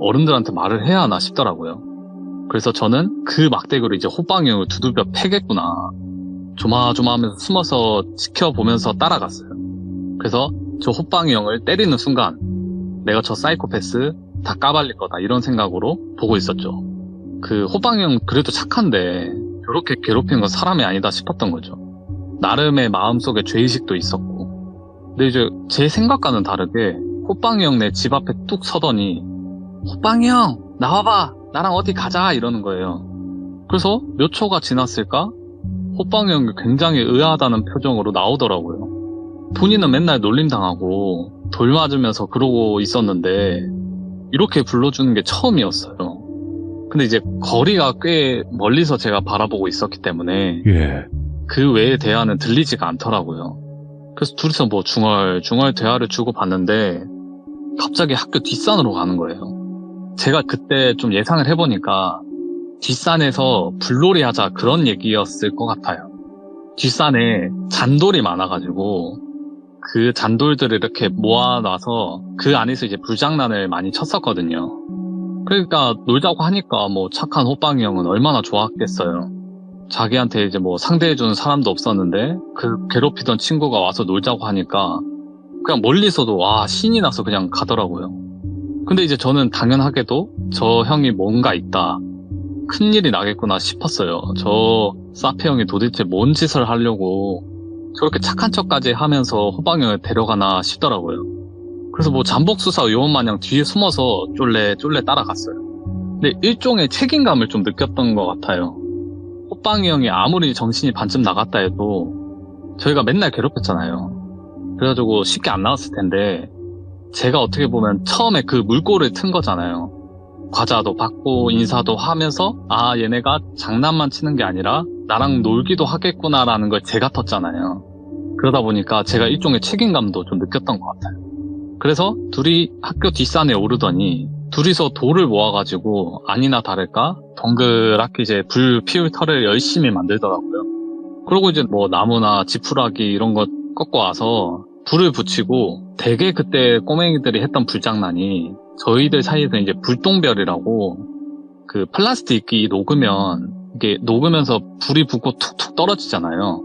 어른들한테 말을 해야 하나 싶더라고요. 그래서 저는 그 막대기로 이제 호빵이 형을 두들겨 패겠구나. 조마조마하면서 숨어서 지켜보면서 따라갔어요. 그래서 저 호빵이 형을 때리는 순간 내가 저 사이코패스 다 까발릴 거다 이런 생각으로 보고 있었죠. 그 호빵이 형 그래도 착한데 저렇게 괴롭히는 건 사람이 아니다 싶었던 거죠. 나름의 마음속에 죄의식도 있었고. 근데 이제 제 생각과는 다르게 호빵이 형 내 집 앞에 뚝 서더니 호빵이 형 나와봐 나랑 어디 가자 이러는 거예요. 그래서 몇 초가 지났을까 호빵이 형이 굉장히 의아하다는 표정으로 나오더라고요. 본인은 맨날 놀림당하고 돌 맞으면서 그러고 있었는데 이렇게 불러주는 게 처음이었어요. 근데 이제 거리가 꽤 멀리서 제가 바라보고 있었기 때문에 그 외의 대화는 들리지가 않더라고요. 그래서 둘이서 뭐 중얼중얼 대화를 주고받는데 갑자기 학교 뒷산으로 가는 거예요. 제가 그때 좀 예상을 해보니까 뒷산에서 불놀이 하자 그런 얘기였을 것 같아요. 뒷산에 잔돌이 많아가지고 그 잔돌들을 이렇게 모아놔서 그 안에서 이제 불장난을 많이 쳤었거든요. 그러니까 놀자고 하니까 뭐 착한 호빵이 형은 얼마나 좋았겠어요. 자기한테 이제 뭐 상대해주는 사람도 없었는데 그 괴롭히던 친구가 와서 놀자고 하니까 그냥 멀리서도 와 신이 나서 그냥 가더라고요. 근데 이제 저는 당연하게도 저 형이 뭔가 있다. 큰일이 나겠구나 싶었어요. 저 사페 형이 도대체 뭔 짓을 하려고 저렇게 착한 척까지 하면서 호빵이 형을 데려가나 싶더라고요. 그래서 뭐 잠복수사 요원 마냥 뒤에 숨어서 쫄래 따라갔어요. 근데 일종의 책임감을 좀 느꼈던 것 같아요. 호빵이 형이 아무리 정신이 반쯤 나갔다 해도 저희가 맨날 괴롭혔잖아요. 그래가지고 쉽게 안 나왔을 텐데 제가 어떻게 보면 처음에 그 물꼬를 튼 거잖아요. 과자도 받고 인사도 하면서 아 얘네가 장난만 치는 게 아니라 나랑 놀기도 하겠구나라는 걸 제가 텄잖아요. 그러다 보니까 제가 일종의 책임감도 좀 느꼈던 것 같아요. 그래서 둘이 학교 뒷산에 오르더니 둘이서 돌을 모아가지고 아니나 다를까 동그랗게 이제 불 피울 털을 열심히 만들더라고요. 그리고 이제 뭐 나무나 지푸라기 이런 거 꺾고 와서 불을 붙이고 되게 그때 꼬맹이들이 했던 불장난이 저희들 사이에서 이제 불똥별이라고 그 플라스틱이 녹으면 이게 녹으면서 불이 붙고 툭툭 떨어지잖아요.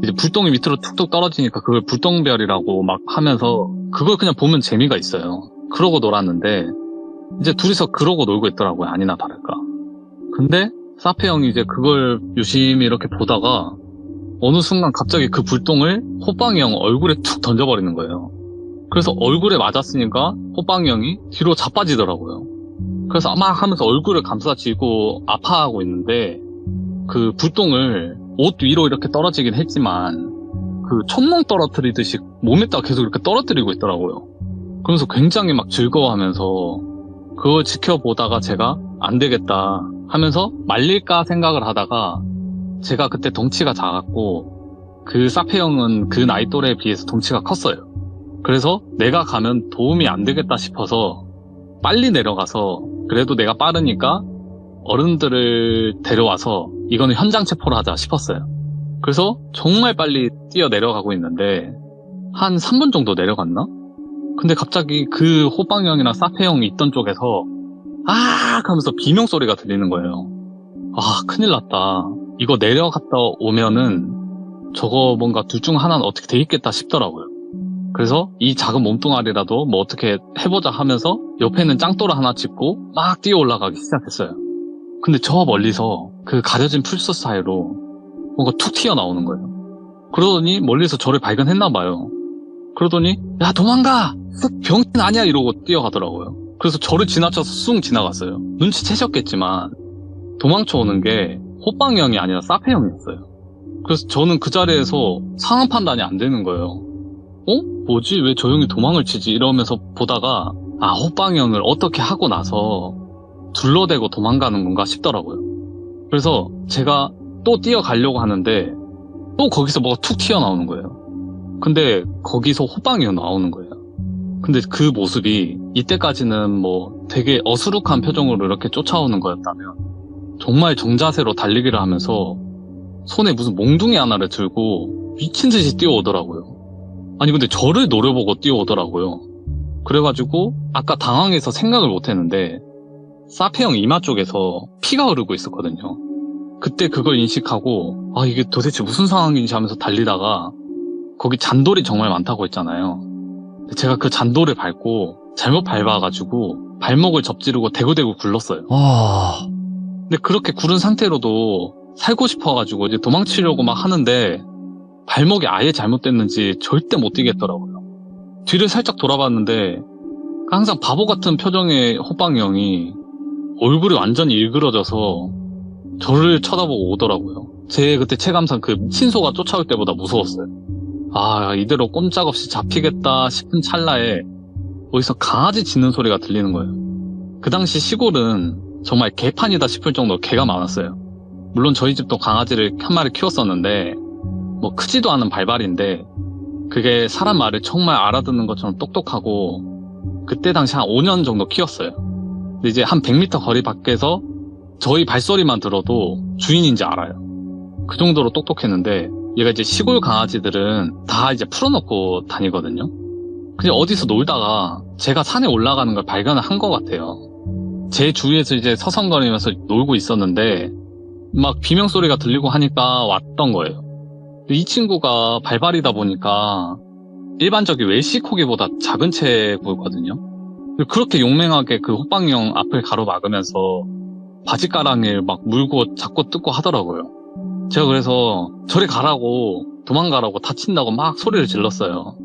이제 불똥이 밑으로 툭툭 떨어지니까 그걸 불똥별이라고 막 하면서 그걸 그냥 보면 재미가 있어요. 그러고 놀았는데 이제 둘이서 그러고 놀고 있더라고요. 아니나 다를까. 근데 사페 형이 이제 그걸 유심히 이렇게 보다가 어느 순간 갑자기 그 불똥을 호빵이 형 얼굴에 툭 던져버리는 거예요. 그래서 얼굴에 맞았으니까 호빵이 형이 뒤로 자빠지더라고요. 그래서 막 하면서 얼굴을 감싸쥐고 아파하고 있는데 그 불똥을 옷 위로 이렇게 떨어지긴 했지만 그 촛농 떨어뜨리듯이 몸에다가 계속 이렇게 떨어뜨리고 있더라고요. 그러면서 굉장히 막 즐거워하면서 그걸 지켜보다가 제가 안 되겠다 하면서 말릴까 생각을 하다가 제가 그때 덩치가 작았고 그 사페 형은 그 나이 또래에 비해서 덩치가 컸어요. 그래서 내가 가면 도움이 안 되겠다 싶어서 빨리 내려가서 그래도 내가 빠르니까 어른들을 데려와서 이거는 현장 체포를 하자 싶었어요. 그래서 정말 빨리 뛰어 내려가고 있는데 한 3분 정도 내려갔나? 근데 갑자기 그 호빵이 형이랑 사페 형이 있던 쪽에서 아 하면서 비명소리가 들리는 거예요. 아 큰일 났다. 이거 내려갔다 오면은 저거 뭔가 둘 중 하나는 어떻게 돼 있겠다 싶더라고요. 그래서 이 작은 몸뚱아리라도 뭐 어떻게 해보자 하면서 옆에는 짱돌을 하나 짚고 막 뛰어 올라가기 시작했어요. 근데 저 멀리서 그 가려진 풀숲 사이로 뭔가 툭 튀어나오는 거예요. 그러더니 멀리서 저를 발견했나 봐요. 그러더니 야 도망가! 쓱 병신 아니야 이러고 뛰어가더라고요. 그래서 저를 지나쳐서 쑥 지나갔어요. 눈치채셨겠지만 도망쳐 오는 게 호빵이 형이 아니라 사페 형이었어요. 그래서 저는 그 자리에서 상황 판단이 안 되는 거예요. 뭐지? 왜 저 형이 도망을 치지? 이러면서 보다가 아 호빵이 형을 어떻게 하고 나서 둘러대고 도망가는 건가 싶더라고요. 그래서 제가 또 뛰어가려고 하는데 또 거기서 뭐가 툭 튀어나오는 거예요. 근데 거기서 호빵이 형 나오는 거예요. 근데 그 모습이 이때까지는 뭐 되게 어수룩한 표정으로 이렇게 쫓아오는 거였다면 정말 정자세로 달리기를 하면서 손에 무슨 몽둥이 하나를 들고 미친 듯이 뛰어오더라고요. 아니 근데 저를 노려보고 뛰어오더라고요. 그래가지고 아까 당황해서 생각을 못했는데 사페 형 이마 쪽에서 피가 흐르고 있었거든요. 그때 그걸 인식하고 아 이게 도대체 무슨 상황인지 하면서 달리다가 거기 잔돌이 정말 많다고 했잖아요. 제가 그 잔돌을 밟고 잘못 밟아가지고 발목을 접지르고 대구대구 굴렀어요. 근데 그렇게 구른 상태로도 살고 싶어가지고 이제 도망치려고 막 하는데 발목이 아예 잘못됐는지 절대 못 뛰겠더라고요. 뒤를 살짝 돌아봤는데 항상 바보 같은 표정의 호빵이 형이 얼굴이 완전히 일그러져서 저를 쳐다보고 오더라고요. 제 그때 체감상 그 미친소가 쫓아올 때보다 무서웠어요. 아 이대로 꼼짝없이 잡히겠다 싶은 찰나에 어디서 강아지 짖는 소리가 들리는 거예요. 그 당시 시골은 정말 개판이다 싶을 정도로 개가 많았어요. 물론 저희 집도 강아지를 한 마리 키웠었는데 뭐 크지도 않은 발발인데 그게 사람 말을 정말 알아듣는 것처럼 똑똑하고 그때 당시 한 5년 정도 키웠어요. 근데 이제 한 100m 거리 밖에서 저희 발소리만 들어도 주인인지 알아요. 그 정도로 똑똑했는데 얘가 이제 시골 강아지들은 다 이제 풀어놓고 다니거든요. 근데 어디서 놀다가 제가 산에 올라가는 걸 발견을 한 것 같아요. 제 주위에서 이제 서성거리면서 놀고 있었는데 막 비명소리가 들리고 하니까 왔던 거예요. 이 친구가 발발이다 보니까 일반적인 웰시코기보다 작은 채 보였거든요. 그렇게 용맹하게 그 호빵이 형 앞을 가로막으면서 바지가랑이를 막 물고 잡고 뜯고 하더라고요. 제가 그래서 저리 가라고 도망가라고 다친다고 막 소리를 질렀어요.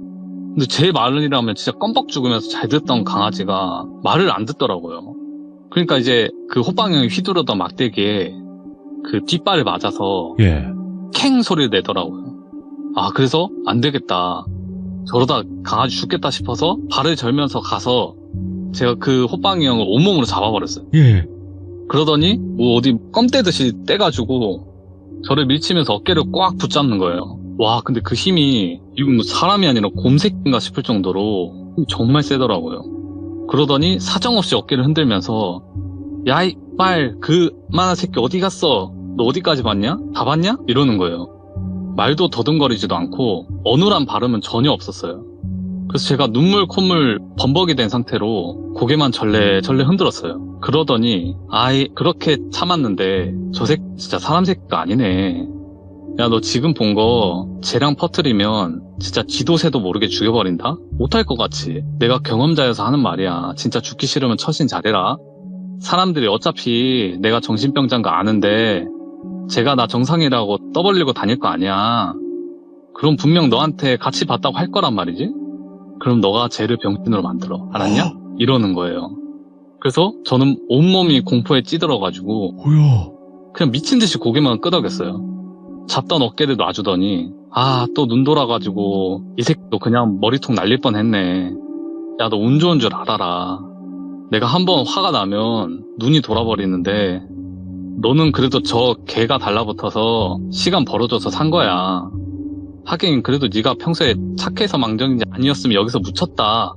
근데 제 말이라면 진짜 껌뻑 죽으면서 잘 듣던 강아지가 말을 안 듣더라고요. 그러니까 이제 그 호빵이 형이 휘두르던 막대기에 그 뒷발을 맞아서 캥 소리를 내더라고요. 아 그래서 안 되겠다. 저러다 강아지 죽겠다 싶어서 발을 절면서 가서 제가 그 호빵이 형을 온몸으로 잡아버렸어요. 그러더니 뭐 어디 껌 떼듯이 떼가지고 저를 밀치면서 어깨를 꽉 붙잡는 거예요. 와 근데 그 힘이 이건 뭐 사람이 아니라 곰새끼인가 싶을 정도로 힘이 정말 세더라고요. 그러더니 사정없이 어깨를 흔들면서 야 이 빨 그만한 새끼 어디 갔어? 너 어디까지 봤냐? 다 봤냐? 이러는 거예요. 말도 더듬거리지도 않고 어눌한 발음은 전혀 없었어요. 그래서 제가 눈물 콧물 범벅이 된 상태로 고개만 절레절레 흔들었어요. 그러더니 그렇게 참았는데 저 새끼 진짜 사람 새끼가 아니네. 야, 너 지금 본 거 쟤랑 퍼뜨리면 진짜 지도새도 모르게 죽여버린다? 못할 것 같지? 내가 경험자여서 하는 말이야. 진짜 죽기 싫으면 처신 잘해라. 사람들이 어차피 내가 정신병자인 거 아는데 쟤가 나 정상이라고 떠벌리고 다닐 거 아니야. 그럼 분명 너한테 같이 봤다고 할 거란 말이지? 그럼 너가 쟤를 병신으로 만들어. 알았냐? 이러는 거예요. 그래서 저는 온몸이 공포에 찌들어가지고 뭐야? 그냥 미친 듯이 고개만 끄덕였어요. 잡던 어깨를 놔주더니 또 눈 돌아가지고 이 새끼도 그냥 머리통 날릴 뻔했네. 야, 너 운 좋은 줄 알아라. 내가 한번 화가 나면 눈이 돌아버리는데 너는 그래도 저 개가 달라붙어서 시간 벌어줘서 산 거야. 하긴 그래도 네가 평소에 착해서 망정인지 아니었으면 여기서 묻혔다.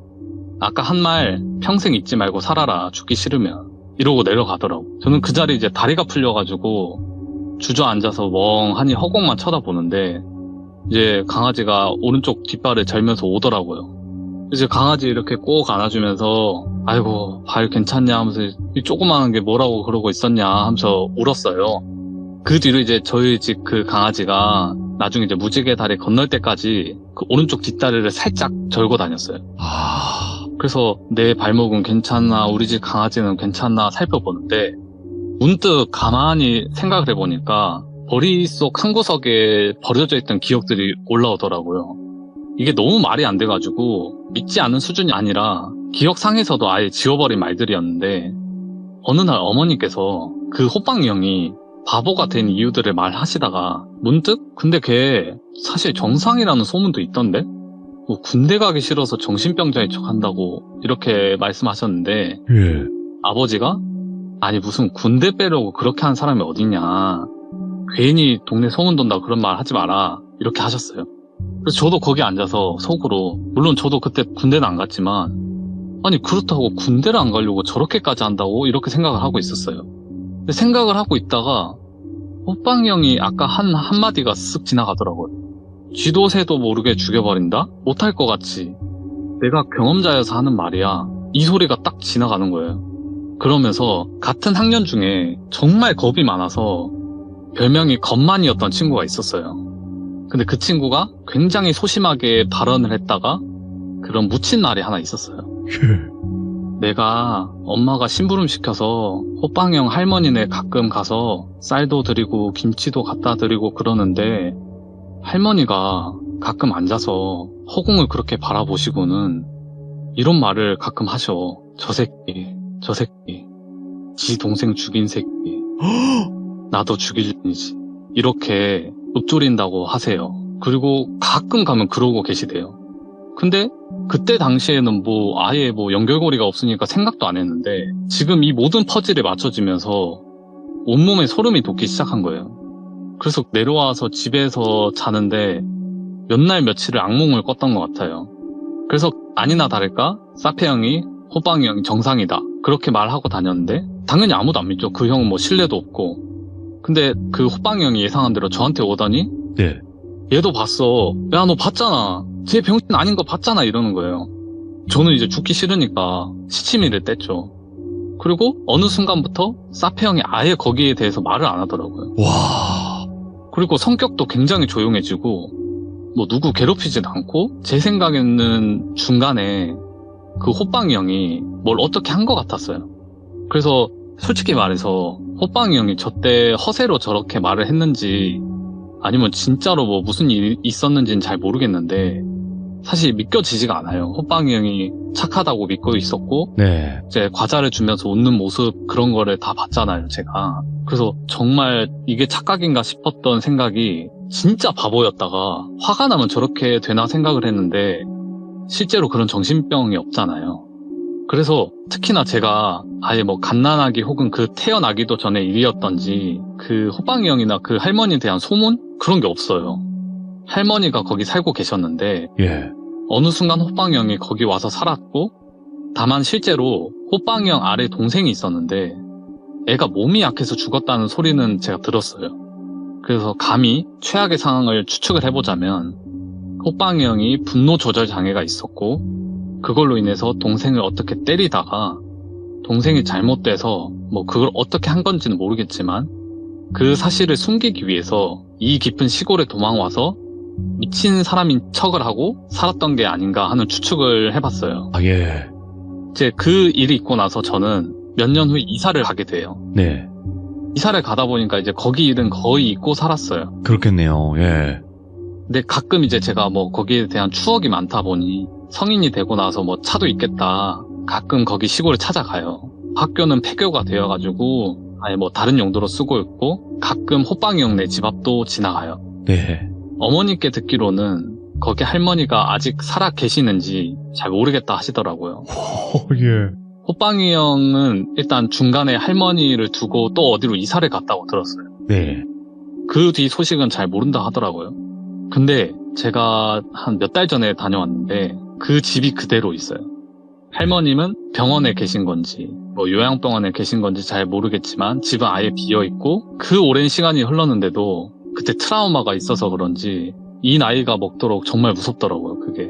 아까 한 말 평생 잊지 말고 살아라. 죽기 싫으면. 이러고 내려가더라고. 저는 그 자리에 이제 다리가 풀려가지고 주저앉아서 멍하니 허공만 쳐다보는데 이제 강아지가 오른쪽 뒷발을 절면서 오더라고요. 이제 강아지 이렇게 꼭 안아주면서 아이고 발 괜찮냐 하면서 이 조그마한 게 뭐라고 그러고 있었냐 하면서 울었어요. 그 뒤로 이제 저희 집 그 강아지가 나중에 이제 무지개 다리 건널 때까지 그 오른쪽 뒷다리를 살짝 절고 다녔어요. 그래서 내 발목은 괜찮나 우리 집 강아지는 괜찮나 살펴보는데 문득 가만히 생각을 해보니까 머릿속 한구석에 버려져 있던 기억들이 올라오더라고요. 이게 너무 말이 안 돼가지고 믿지 않는 수준이 아니라 기억상에서도 아예 지워버린 말들이었는데 어느 날 어머니께서 그 호빵이 형이 바보가 된 이유들을 말하시다가 문득 근데 걔 사실 정상이라는 소문도 있던데? 뭐 군대 가기 싫어서 정신병자인 척 한다고 이렇게 말씀하셨는데 아버지가 아니 무슨 군대 빼려고 그렇게 하는 사람이 어딨냐. 괜히 동네 소문 돈다 그런 말 하지 마라. 이렇게 하셨어요. 그래서 저도 거기 앉아서 속으로 물론 저도 그때 군대는 안 갔지만 아니 그렇다고 군대를 안 가려고 저렇게까지 한다고 이렇게 생각을 하고 있었어요. 근데 생각을 하고 있다가 호빵이 형이 아까 한마디가 쓱 지나가더라고요. 쥐도새도 모르게 죽여버린다? 못할 것 같지? 내가 경험자여서 하는 말이야. 이 소리가 딱 지나가는 거예요. 그러면서 같은 학년 중에 정말 겁이 많아서 별명이 겁만이었던 친구가 있었어요. 근데 그 친구가 굉장히 소심하게 발언을 했다가 그런 묻힌 날이 하나 있었어요. 내가 엄마가 심부름 시켜서 호빵형 할머니네 가끔 가서 쌀도 드리고 김치도 갖다 드리고 그러는데 할머니가 가끔 앉아서 허공을 그렇게 바라보시고는 이런 말을 가끔 하셔. 저 새끼, 지 동생 죽인 새끼, 나도 죽일 놈이지. 이렇게 읊조린다고 하세요. 그리고 가끔 가면 그러고 계시대요. 근데 그때 당시에는 아예 연결고리가 없으니까 생각도 안 했는데 지금 이 모든 퍼즐이 맞춰지면서 온몸에 소름이 돋기 시작한 거예요. 그래서 내려와서 집에서 자는데 몇 날 며칠을 악몽을 꿨던 것 같아요. 그래서 아니나 다를까 사페 형이 호빵이 형이 정상이다 그렇게 말하고 다녔는데 당연히 아무도 안 믿죠. 그 형은 신뢰도 없고. 근데 그 호빵이 형이 예상한 대로 저한테 오더니 얘도 봤어. 야, 너 봤잖아. 쟤 병신 아닌 거 봤잖아. 이러는 거예요. 저는 이제 죽기 싫으니까 시치미를 뗐죠. 그리고 어느 순간부터 사페 형이 아예 거기에 대해서 말을 안 하더라고요. 와. 그리고 성격도 굉장히 조용해지고 누구 괴롭히진 않고 제 생각에는 중간에 그 호빵이 형이 뭘 어떻게 한 것 같았어요. 그래서 솔직히 말해서 호빵이 형이 저 때 허세로 저렇게 말을 했는지 아니면 진짜로 무슨 일이 있었는지는 잘 모르겠는데 사실 믿겨지지가 않아요. 호빵이 형이 착하다고 믿고 있었고 이제 과자를 주면서 웃는 모습 그런 거를 다 봤잖아요, 제가. 그래서 정말 이게 착각인가 싶었던 생각이 진짜 바보였다가 화가 나면 저렇게 되나 생각을 했는데 실제로 그런 정신병이 없잖아요. 그래서 특히나 제가 아예 갓난아기 혹은 그 태어나기도 전에 일이었던지 그 호빵이 형이나 그 할머니에 대한 소문? 그런 게 없어요. 할머니가 거기 살고 계셨는데 어느 순간 호빵이 형이 거기 와서 살았고 다만 실제로 호빵이 형 아래 동생이 있었는데 애가 몸이 약해서 죽었다는 소리는 제가 들었어요. 그래서 감히 최악의 상황을 추측을 해보자면 호빵이 형이 분노 조절 장애가 있었고 그걸로 인해서 동생을 어떻게 때리다가 동생이 잘못돼서 뭐 그걸 어떻게 한 건지는 모르겠지만 그 사실을 숨기기 위해서 이 깊은 시골에 도망와서 미친 사람인 척을 하고 살았던 게 아닌가 하는 추측을 해봤어요. 아, 예. 이제 그 일이 있고 나서 저는 몇 년 후에 이사를 가게 돼요. 네. 이사를 가다 보니까 이제 거기 일은 거의 잊고 살았어요. 그렇겠네요. 예. 근데 가끔 이제 제가 뭐 거기에 대한 추억이 많다 보니 성인이 되고 나서 뭐 차도 있겠다. 가끔 거기 시골에 찾아가요. 학교는 폐교가 되어가지고 아예 뭐 다른 용도로 쓰고 있고 가끔 호빵이 형네 집 앞도 지나가요. 네. 어머니께 듣기로는 거기 할머니가 아직 살아 계시는지 잘 모르겠다 하시더라고요. 예. 호빵이 형은 일단 중간에 할머니를 두고 또 어디로 이사를 갔다고 들었어요. 네. 그 뒤 소식은 잘 모른다 하더라고요. 근데 제가 한 몇 달 전에 다녀왔는데 그 집이 그대로 있어요. 할머님은 병원에 계신 건지 뭐 요양병원에 계신 건지 잘 모르겠지만 집은 아예 비어있고 그 오랜 시간이 흘렀는데도 그때 트라우마가 있어서 그런지 이 나이가 먹도록 정말 무섭더라고요, 그게.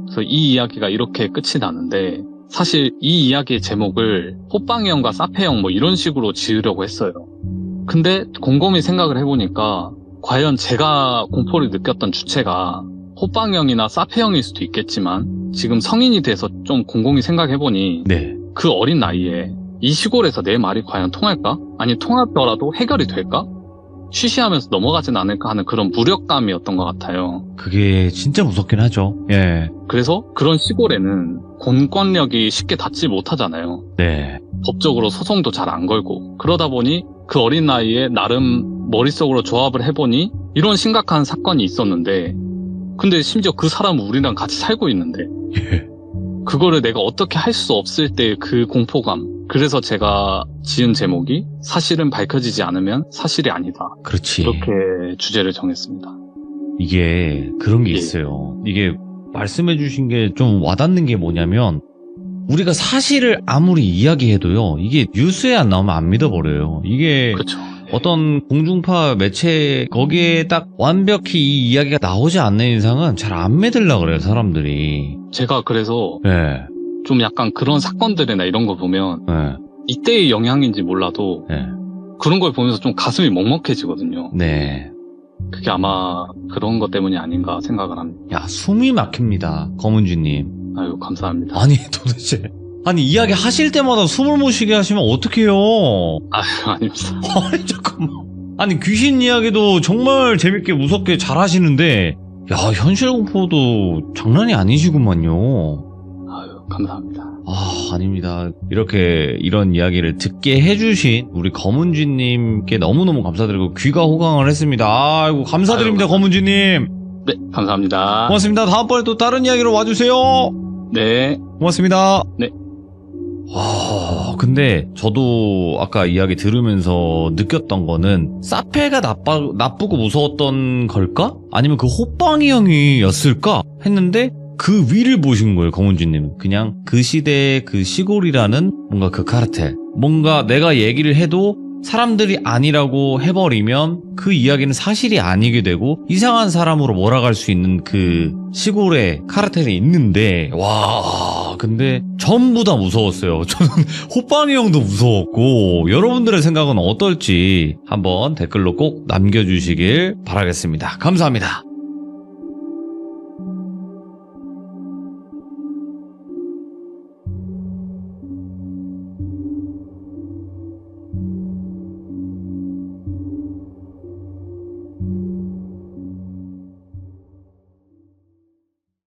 그래서 이 이야기가 이렇게 끝이 나는데 사실 이 이야기의 제목을 호빵이 형과 사페 형 뭐 이런 식으로 지으려고 했어요. 근데 곰곰이 생각을 해보니까 과연 제가 공포를 느꼈던 주체가 호빵이 형이나 사페 형일 수도 있겠지만 지금 성인이 돼서 좀 곰곰이 생각해보니 네. 그 어린 나이에 이 시골에서 내 말이 과연 통할까? 아니 통하더라도 해결이 될까? 쉬쉬하면서 넘어가진 않을까 하는 그런 무력감이었던 것 같아요. 그게 진짜 무섭긴 하죠. 예. 그래서 그런 시골에는 공권력이 쉽게 닿지 못하잖아요. 네. 법적으로 소송도 잘 안 걸고 그러다 보니 그 어린 나이에 나름 머릿속으로 조합을 해보니 이런 심각한 사건이 있었는데 근데 심지어 그 사람은 우리랑 같이 살고 있는데 예. 그거를 내가 어떻게 할 수 없을 때 그 공포감. 그래서 제가 지은 제목이 사실은 밝혀지지 않으면 사실이 아니다. 그렇지. 이렇게 주제를 정했습니다. 이게 그런 게 예. 있어요. 이게 말씀해 주신 게 좀 와닿는 게 뭐냐면 우리가 사실을 아무리 이야기해도요. 이게 뉴스에 안 나오면 안 믿어버려요. 이게 그렇죠. 어떤 공중파 매체 거기에 딱 완벽히 이 이야기가 나오지 않는 이상은 잘 안 믿으려고 그래요. 사람들이. 제가 그래서 예. 좀 약간 그런 사건들이나 이런 거 보면 예. 이때의 영향인지 몰라도 예. 그런 걸 보면서 좀 가슴이 먹먹해지거든요. 네. 그게 아마 그런 것 때문이 아닌가 생각을 합니다. 야, 숨이 막힙니다. 검은주님. 아유, 감사합니다. 아니, 도대체. 아니, 이야기 하실 때마다 숨을 못 쉬게 하시면 어떡해요? 아유, 아닙니다. 아니, 잠깐만. 아니, 귀신 이야기도 정말 재밌게 무섭게 잘 하시는데, 야, 현실 공포도 장난이 아니시구만요. 아유, 감사합니다. 아, 아닙니다. 이렇게 이런 이야기를 듣게 해주신 우리 검은쥐님께 너무너무 감사드리고 귀가 호강을 했습니다. 아이고, 감사드립니다, 아유, 검은쥐님. 네, 감사합니다. 고맙습니다. 다음번에 또 다른 이야기로 와주세요. 네. 고맙습니다. 네. 근데 저도 아까 이야기 들으면서 느꼈던 거는 사페가 나쁘고 무서웠던 걸까? 아니면 그 호빵이 형이었을까? 했는데 그 위를 보신 거예요, 검은쥐님. 그냥 그 시대의 그 시골이라는 뭔가 그 카르텔. 뭔가 내가 얘기를 해도 사람들이 아니라고 해버리면 그 이야기는 사실이 아니게 되고 이상한 사람으로 몰아갈 수 있는 그 시골에 카르텔이 있는데 와 근데 전부 다 무서웠어요. 저는 호빵이 형도 무서웠고 여러분들의 생각은 어떨지 한번 댓글로 꼭 남겨주시길 바라겠습니다. 감사합니다.